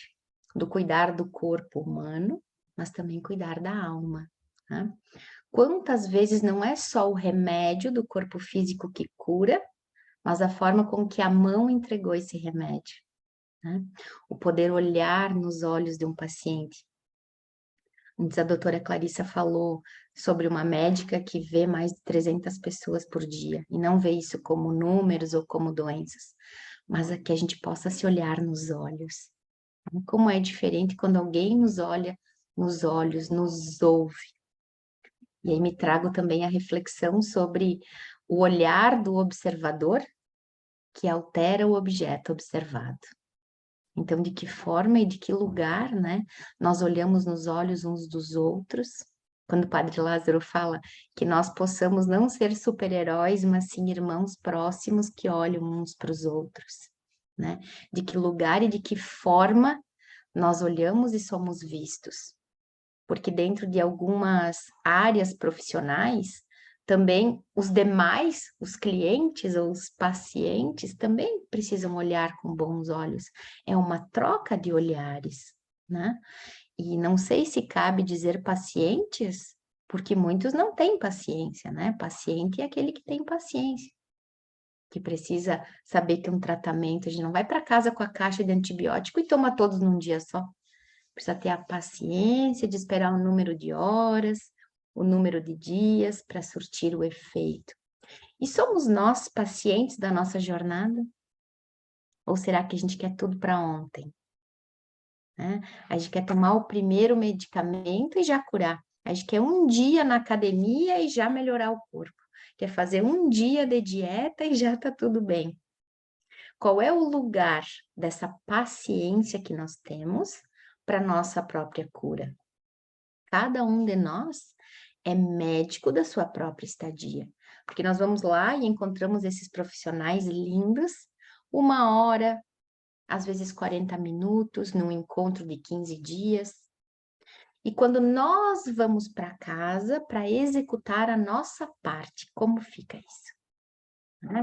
do corpo humano, mas também cuidar da alma, né? Quantas vezes não é só o remédio do corpo físico que cura, mas a forma com que a mão entregou esse remédio, né? O poder olhar nos olhos de um paciente. Antes a doutora Clarissa falou sobre uma médica que vê mais de 300 pessoas por dia, e não vê isso como números ou como doenças, mas que a gente possa se olhar nos olhos. Como é diferente quando alguém nos olha nos olhos, nos ouve. E aí me trago também a reflexão sobre o olhar do observador que altera o objeto observado. Então, de que forma e de que lugar, né, nós olhamos nos olhos uns dos outros, quando o Padre Lázaro fala que nós possamos não ser super-heróis, mas sim irmãos próximos que olham uns para os outros, né? De que lugar e de que forma nós olhamos e somos vistos. Porque dentro de algumas áreas profissionais, também os demais, os clientes ou os pacientes também precisam olhar com bons olhos. É uma troca de olhares, né? E não sei se cabe dizer pacientes, porque muitos não têm paciência, né? Paciente é aquele que tem paciência, que precisa saber que um tratamento, a gente não vai para casa com a caixa de antibiótico e toma todos num dia só. Precisa ter a paciência de esperar o número de horas, o número de dias para surtir o efeito. E somos nós pacientes da nossa jornada? Ou será que a gente quer tudo para ontem? Né? A gente quer tomar o primeiro medicamento e já curar. A gente quer um dia na academia e já melhorar o corpo. Quer fazer um dia de dieta e já está tudo bem. Qual é o lugar dessa paciência que nós temos para nossa própria cura? Cada um de nós é médico da sua própria estadia, porque nós vamos lá e encontramos esses profissionais lindos, 1 hora, às vezes 40 minutos, num encontro de 15 dias. E quando nós vamos para casa para executar a nossa parte, como fica isso?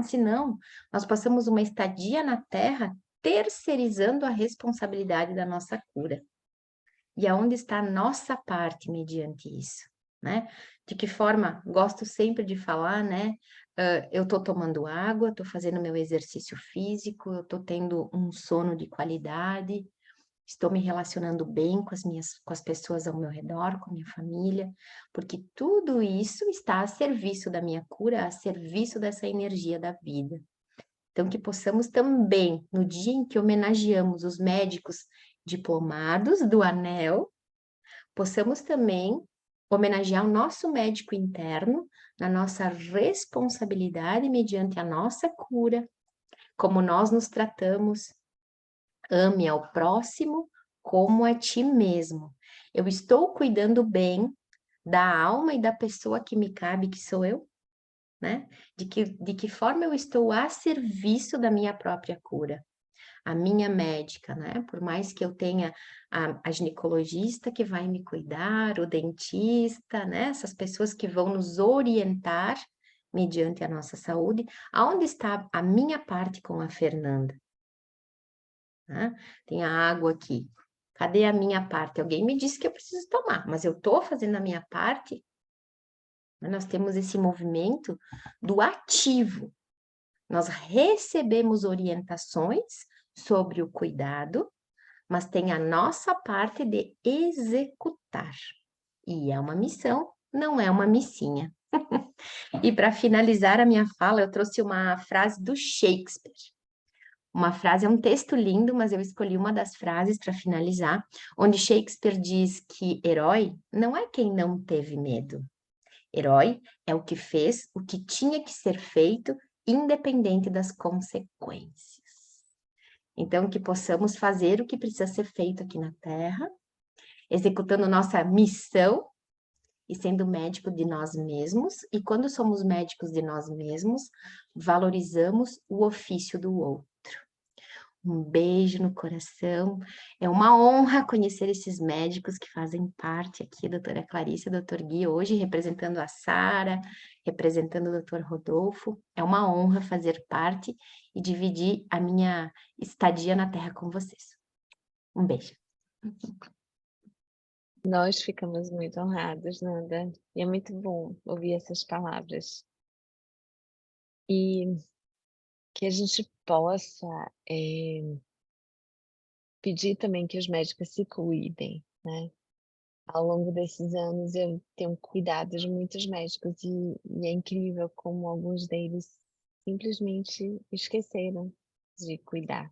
Se não, nós passamos uma estadia na Terra terceirizando a responsabilidade da nossa cura. E aonde está a nossa parte mediante isso, né? De que forma, gosto sempre de falar, né? Eu estou tomando água, estou fazendo meu exercício físico, eu estou tendo um sono de qualidade, estou me relacionando bem com as pessoas ao meu redor, com a minha família, porque tudo isso está a serviço da minha cura, a serviço dessa energia da vida. Então, que possamos também, no dia em que homenageamos os médicos diplomados do ANEL, possamos também homenagear o nosso médico interno na nossa responsabilidade mediante a nossa cura, como nós nos tratamos. Ame ao próximo como a ti mesmo. Eu estou cuidando bem da alma e da pessoa que me cabe, que sou eu, né? De que forma eu estou a serviço da minha própria cura. A minha médica, né? Por mais que eu tenha a ginecologista que vai me cuidar, o dentista, né? Essas pessoas que vão nos orientar mediante a nossa saúde, aonde está a minha parte com a Fernanda? Né? Tem a água aqui. Cadê a minha parte? Alguém me disse que eu preciso tomar, mas eu estou fazendo a minha parte? Nós temos esse movimento do ativo. Nós recebemos orientações sobre o cuidado, mas tem a nossa parte de executar. E é uma missão, não é uma missinha. E para finalizar a minha fala, eu trouxe uma frase do Shakespeare. Uma frase, é um texto lindo, mas eu escolhi uma das frases para finalizar, onde Shakespeare diz que herói não é quem não teve medo. Herói é o que fez o que tinha que ser feito, independente das consequências. Então, que possamos fazer o que precisa ser feito aqui na Terra, executando nossa missão e sendo médico de nós mesmos. E quando somos médicos de nós mesmos, valorizamos o ofício do outro. Um beijo no coração. É uma honra conhecer esses médicos que fazem parte aqui, a doutora Clarice e o doutor Gui, hoje representando a Sara, representando o doutor Rodolfo. É uma honra fazer parte e dividir a minha estadia na Terra com vocês. Um beijo. Nós ficamos muito honrados, Nanda. E é muito bom ouvir essas palavras. E que a gente possa pedir também que os médicos se cuidem, né? Ao longo desses anos eu tenho cuidado de muitos médicos e é incrível como alguns deles simplesmente esqueceram de cuidar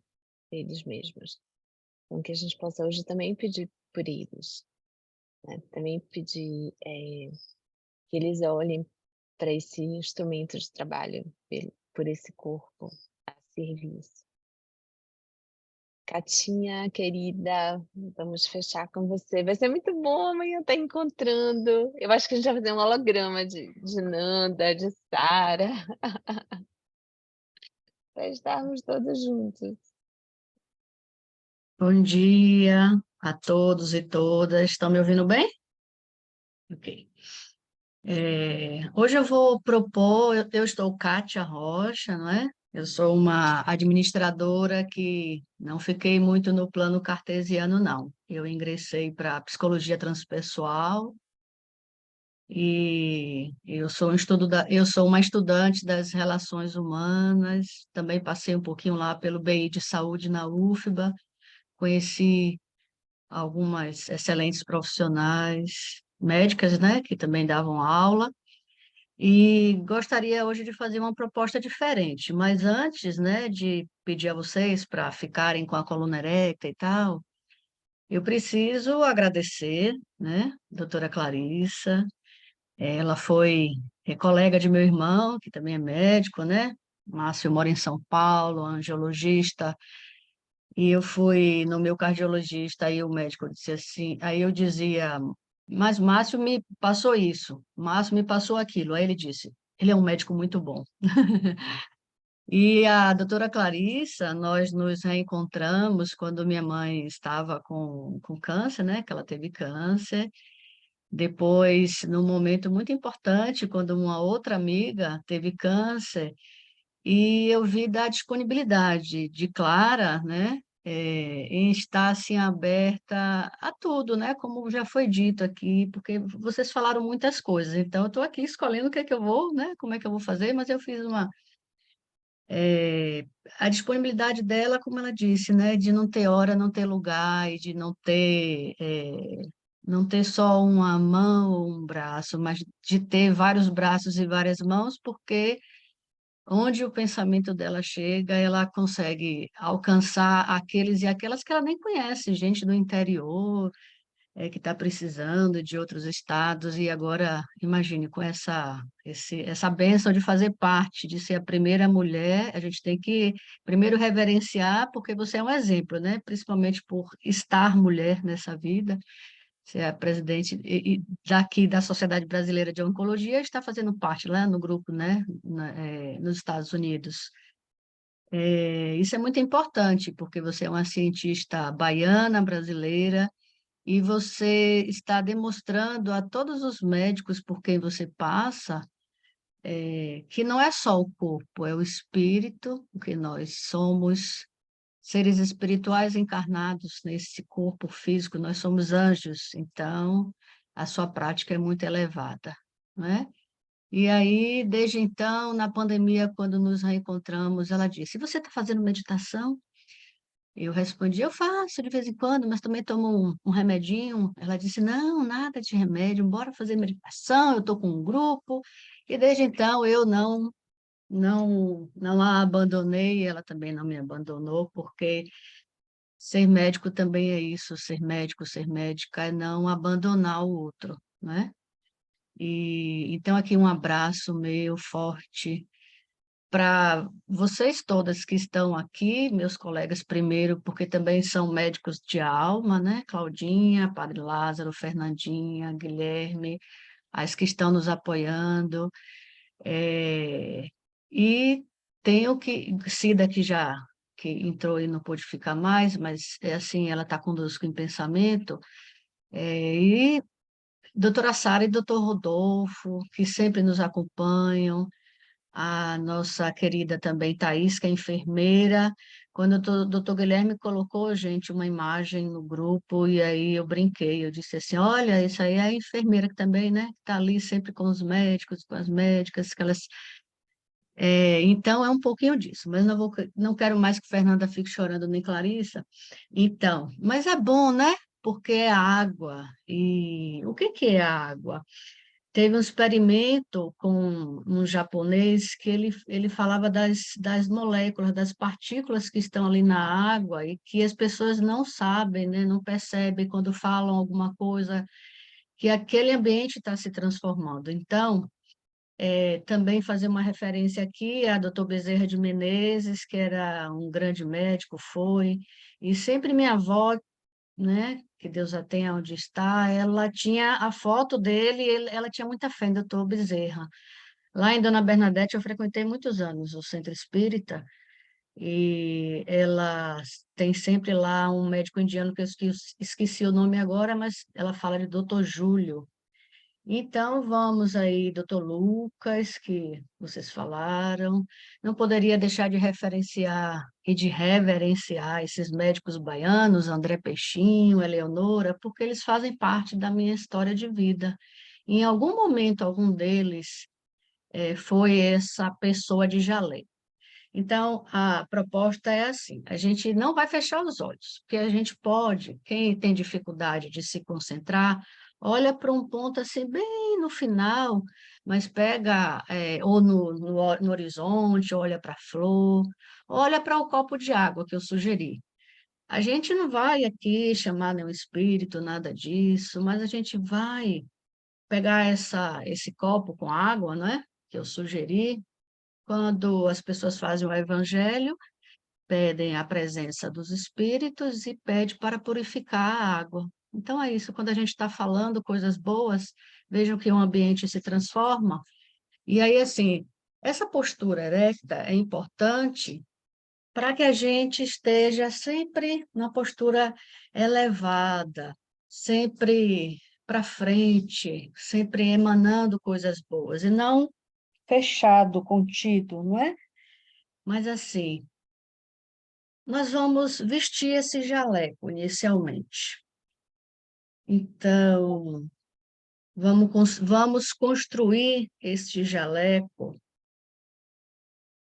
deles mesmos. Então que a gente possa hoje também pedir por eles, né? Também pedir que eles olhem para esse instrumento de trabalho, por esse corpo a serviço. Catinha, querida, vamos fechar com você. Vai ser muito bom amanhã estar encontrando. Eu acho que a gente vai fazer um holograma de Nanda, de Sara, para estarmos todos juntos. Bom dia a todos e todas. Estão me ouvindo bem? Ok. Hoje eu vou propor, eu estou Kátia Rocha, não é? Eu sou uma administradora que não fiquei muito no plano cartesiano, não. Eu ingressei para psicologia transpessoal e eu sou uma estudante das relações humanas, também passei um pouquinho lá pelo BI de saúde na UFBA, conheci algumas excelentes profissionais médicas, né, que também davam aula, e gostaria hoje de fazer uma proposta diferente, mas antes, né, de pedir a vocês para ficarem com a coluna erecta e tal, eu preciso agradecer, né, doutora Clarissa, ela foi colega de meu irmão, que também é médico, né, Márcio mora em São Paulo, angiologista, e eu fui no meu cardiologista, aí o médico disse assim, aí eu dizia, mas Márcio me passou isso, Márcio me passou aquilo. Aí ele disse, ele é um médico muito bom. E a doutora Clarissa, nós nos reencontramos quando minha mãe estava com câncer, né? Que ela teve câncer. Depois, num momento muito importante, quando uma outra amiga teve câncer, e eu vi da disponibilidade de Clara, né? Em estar assim aberta a tudo, né? Como já foi dito aqui, porque vocês falaram muitas coisas. Então, eu estou aqui escolhendo o que é que eu vou, né? Como é que eu vou fazer, mas eu fiz a disponibilidade dela, como ela disse, né, de não ter hora, não ter lugar, e de não ter só uma mão ou um braço, mas de ter vários braços e várias mãos, porque onde o pensamento dela chega, ela consegue alcançar aqueles e aquelas que ela nem conhece, gente do interior, que está precisando de outros estados, e agora, imagine, com essa bênção de fazer parte, de ser a primeira mulher, a gente tem que primeiro reverenciar, porque você é um exemplo, né? Principalmente por estar mulher nessa vida, você é a presidente daqui da Sociedade Brasileira de Oncologia, está fazendo parte lá no grupo, né? Nos Estados Unidos. Isso é muito importante, porque você é uma cientista baiana, brasileira, e você está demonstrando a todos os médicos por quem você passa, que não é só o corpo, é o espírito, porque nós somos seres espirituais encarnados nesse corpo físico, nós somos anjos, então a sua prática é muito elevada, né? E aí, desde então, na pandemia, quando nos reencontramos, ela disse: Você está fazendo meditação? Eu respondi, eu faço de vez em quando, mas também tomo um remedinho. Ela disse, não, nada de remédio, bora fazer meditação, eu estou com um grupo. E desde então eu não a abandonei, ela também não me abandonou, porque ser médico também é isso, ser médico, ser médica é não abandonar o outro, né? E então aqui um abraço meu forte para vocês todas que estão aqui, meus colegas primeiro, porque também são médicos de alma, né? Claudinha, Padre Lázaro, Fernandinha, Guilherme, as que estão nos apoiando. E tenho que, Cida que entrou e não pôde ficar mais, mas é assim, ela está conosco em pensamento, e doutora Sara e doutor Rodolfo, que sempre nos acompanham, a nossa querida também Thaís, que é enfermeira. Quando o doutor Guilherme colocou, gente, uma imagem no grupo, e aí eu brinquei, eu disse assim, olha, isso aí é a enfermeira que também, né, está ali sempre com os médicos, com as médicas, que elas... então, é um pouquinho disso, mas não quero mais que Fernanda fique chorando, nem Clarissa. Então, mas é bom, né? Porque é água. E o que é água? Teve um experimento com um japonês que ele falava das moléculas, das partículas que estão ali na água e que as pessoas não sabem, né, não percebem quando falam alguma coisa, que aquele ambiente está se transformando. Então, também fazer uma referência aqui a doutor Bezerra de Menezes, que era um grande médico, foi, e sempre minha avó, né, que Deus a tenha onde está, ela tinha a foto dele, ela tinha muita fé em doutor Bezerra. Lá em Dona Bernadette eu frequentei muitos anos o Centro Espírita, e ela tem sempre lá um médico indiano que eu esqueci o nome agora, mas ela fala de doutor Júlio. Então, vamos aí, doutor Lucas, que vocês falaram. Não poderia deixar de referenciar e de reverenciar esses médicos baianos, André Peixinho, Eleonora, porque eles fazem parte da minha história de vida. Em algum momento, algum deles foi essa pessoa de Jalé. Então, a proposta é assim: a gente não vai fechar os olhos, porque a gente pode, quem tem dificuldade de se concentrar, olha para um ponto assim, bem no final, mas pega, ou no horizonte, olha para a flor, olha para o copo de água que eu sugeri. A gente não vai aqui chamar nenhum espírito, nada disso, mas a gente vai pegar esse copo com água, né, que eu sugeri, quando as pessoas fazem o evangelho, pedem a presença dos espíritos e pede para purificar a água. Então é isso, quando a gente está falando coisas boas, vejam que o ambiente se transforma. E aí, assim, essa postura erecta é importante para que a gente esteja sempre na postura elevada, sempre para frente, sempre emanando coisas boas, e não fechado, contido, não é? Mas assim, nós vamos vestir esse jaleco inicialmente. Então, vamos construir este jaleco.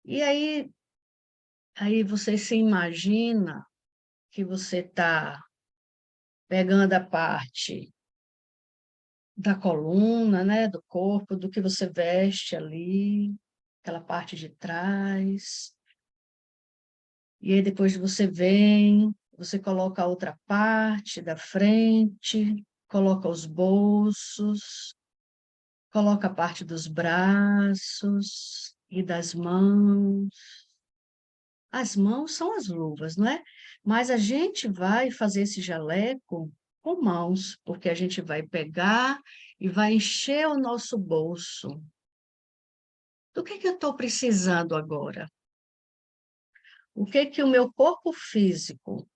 E aí você se imagina que você está pegando a parte da coluna, né, do corpo, do que você veste ali, aquela parte de trás. E aí depois você vem, você coloca a outra parte da frente, coloca os bolsos, coloca a parte dos braços e das mãos. As mãos são as luvas, não é? Mas a gente vai fazer esse jaleco com mãos, porque a gente vai pegar e vai encher o nosso bolso. Do que eu estou precisando agora? O que o meu corpo físico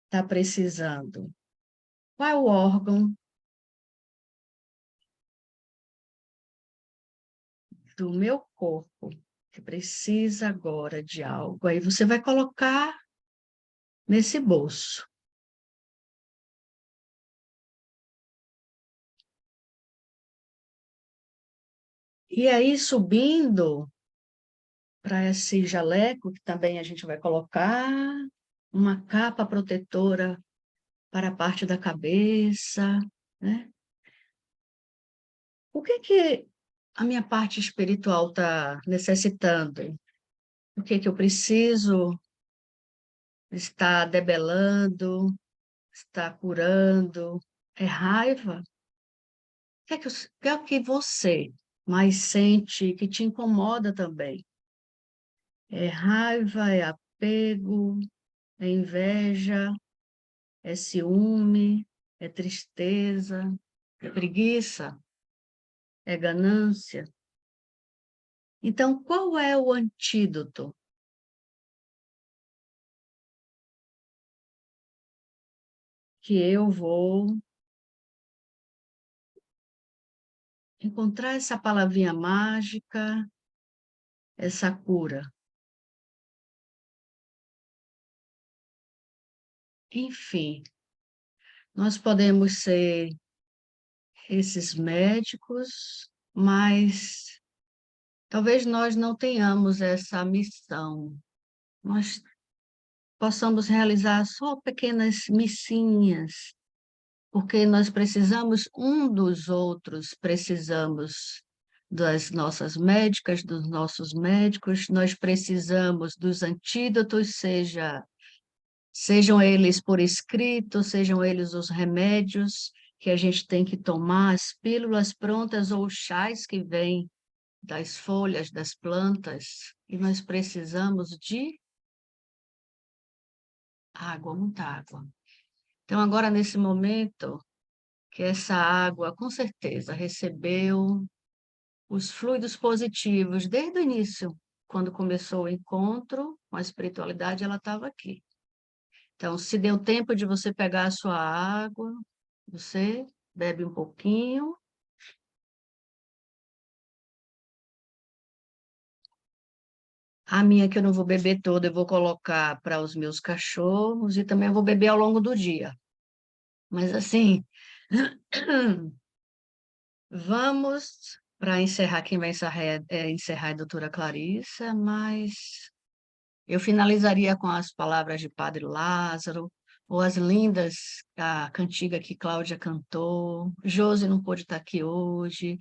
está precisando? Qual é o órgão do meu corpo que precisa agora de algo? Aí você vai colocar nesse bolso. E aí, subindo para esse jaleco, que também a gente vai colocar uma capa protetora para a parte da cabeça, né? O que a minha parte espiritual está necessitando? O que eu preciso estar debelando, estar curando? É raiva? Que é o que você mais sente, que te incomoda também? É raiva, é apego, é inveja, é ciúme, é tristeza, é preguiça, é ganância. Então, qual é o antídoto? Que eu vou encontrar essa palavrinha mágica, essa cura. Enfim, nós podemos ser esses médicos, mas talvez nós não tenhamos essa missão. Nós possamos realizar só pequenas missinhas, porque nós precisamos um dos outros, precisamos das nossas médicas, dos nossos médicos, nós precisamos dos antídotos, sejam eles por escrito, sejam eles os remédios que a gente tem que tomar, as pílulas prontas ou os chás que vêm das folhas das plantas, e nós precisamos de água, muita água. Então, agora, nesse momento, que essa água, com certeza, recebeu os fluidos positivos desde o início, quando começou o encontro com a espiritualidade, ela estava aqui. Então, se deu tempo de você pegar a sua água, você bebe um pouquinho. A minha que eu não vou beber toda, eu vou colocar para os meus cachorros e também eu vou beber ao longo do dia. Mas assim, vamos para encerrar, quem vai encerrar é a doutora Clarissa, mas eu finalizaria com as palavras de Padre Lázaro, ou as lindas, a cantiga que Cláudia cantou, Josi não pôde estar aqui hoje,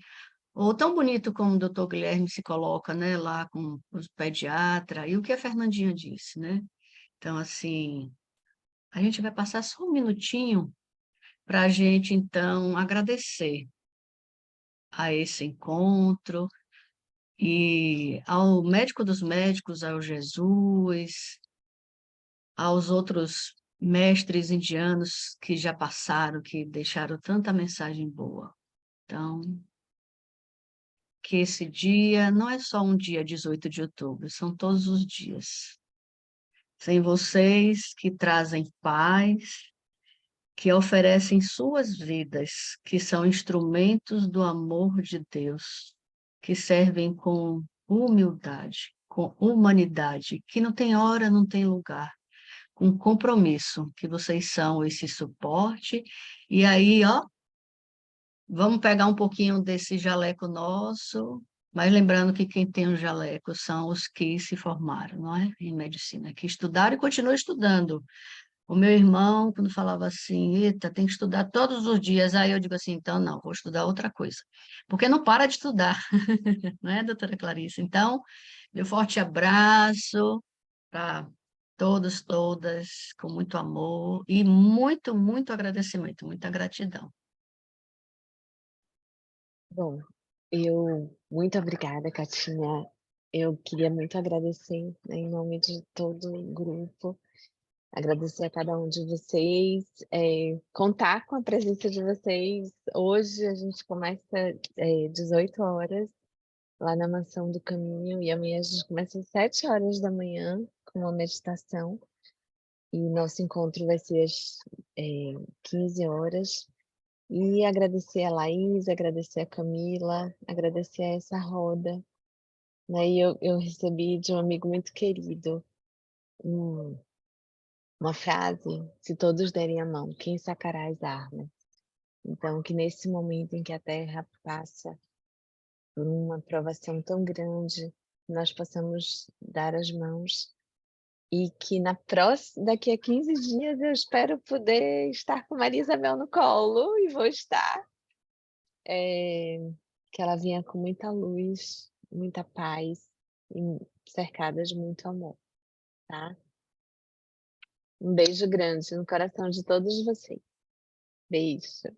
ou tão bonito como o doutor Guilherme se coloca, né, lá com o pediatra, e o que a Fernandinha disse, né? Então, assim, a gente vai passar só um minutinho para a gente, então, agradecer a esse encontro E ao médico dos médicos, ao Jesus, aos outros mestres indianos que já passaram, que deixaram tanta mensagem boa. Então, que esse dia não é só um dia 18 de outubro, são todos os dias. Sem vocês que trazem paz, que oferecem suas vidas, que são instrumentos do amor de Deus, que servem com humildade, com humanidade, que não tem hora, não tem lugar, com compromisso, que vocês são esse suporte. E aí, ó, vamos pegar um pouquinho desse jaleco nosso, mas lembrando que quem tem o jaleco são os que se formaram, não é? Em medicina, que estudaram e continuam estudando. O meu irmão, quando falava assim, eita, tem que estudar todos os dias, aí eu digo assim, então não, vou estudar outra coisa. Porque não para de estudar, não é, doutora Clarice? Então, meu forte abraço para todos, todas, com muito amor e muito, muito agradecimento, muita gratidão. Bom, muito obrigada, Catinha. Eu queria muito agradecer, né, em nome de todo o grupo, agradecer a cada um de vocês, contar com a presença de vocês. Hoje a gente começa 18 horas lá na Mansão do Caminho e amanhã a gente começa às 7 horas da manhã com uma meditação e nosso encontro vai ser às 15 horas. E agradecer a Laís, agradecer a Camila, agradecer a essa roda. Né? E eu recebi de um amigo muito querido uma frase: se todos derem a mão, quem sacará as armas? Então, que nesse momento em que a Terra passa por uma provação tão grande, nós possamos dar as mãos e que daqui a 15 dias eu espero poder estar com Maria Isabel no colo e vou estar. Que ela vinha com muita luz, muita paz e cercada de muito amor, tá? Um beijo grande no coração de todos vocês. Beijo.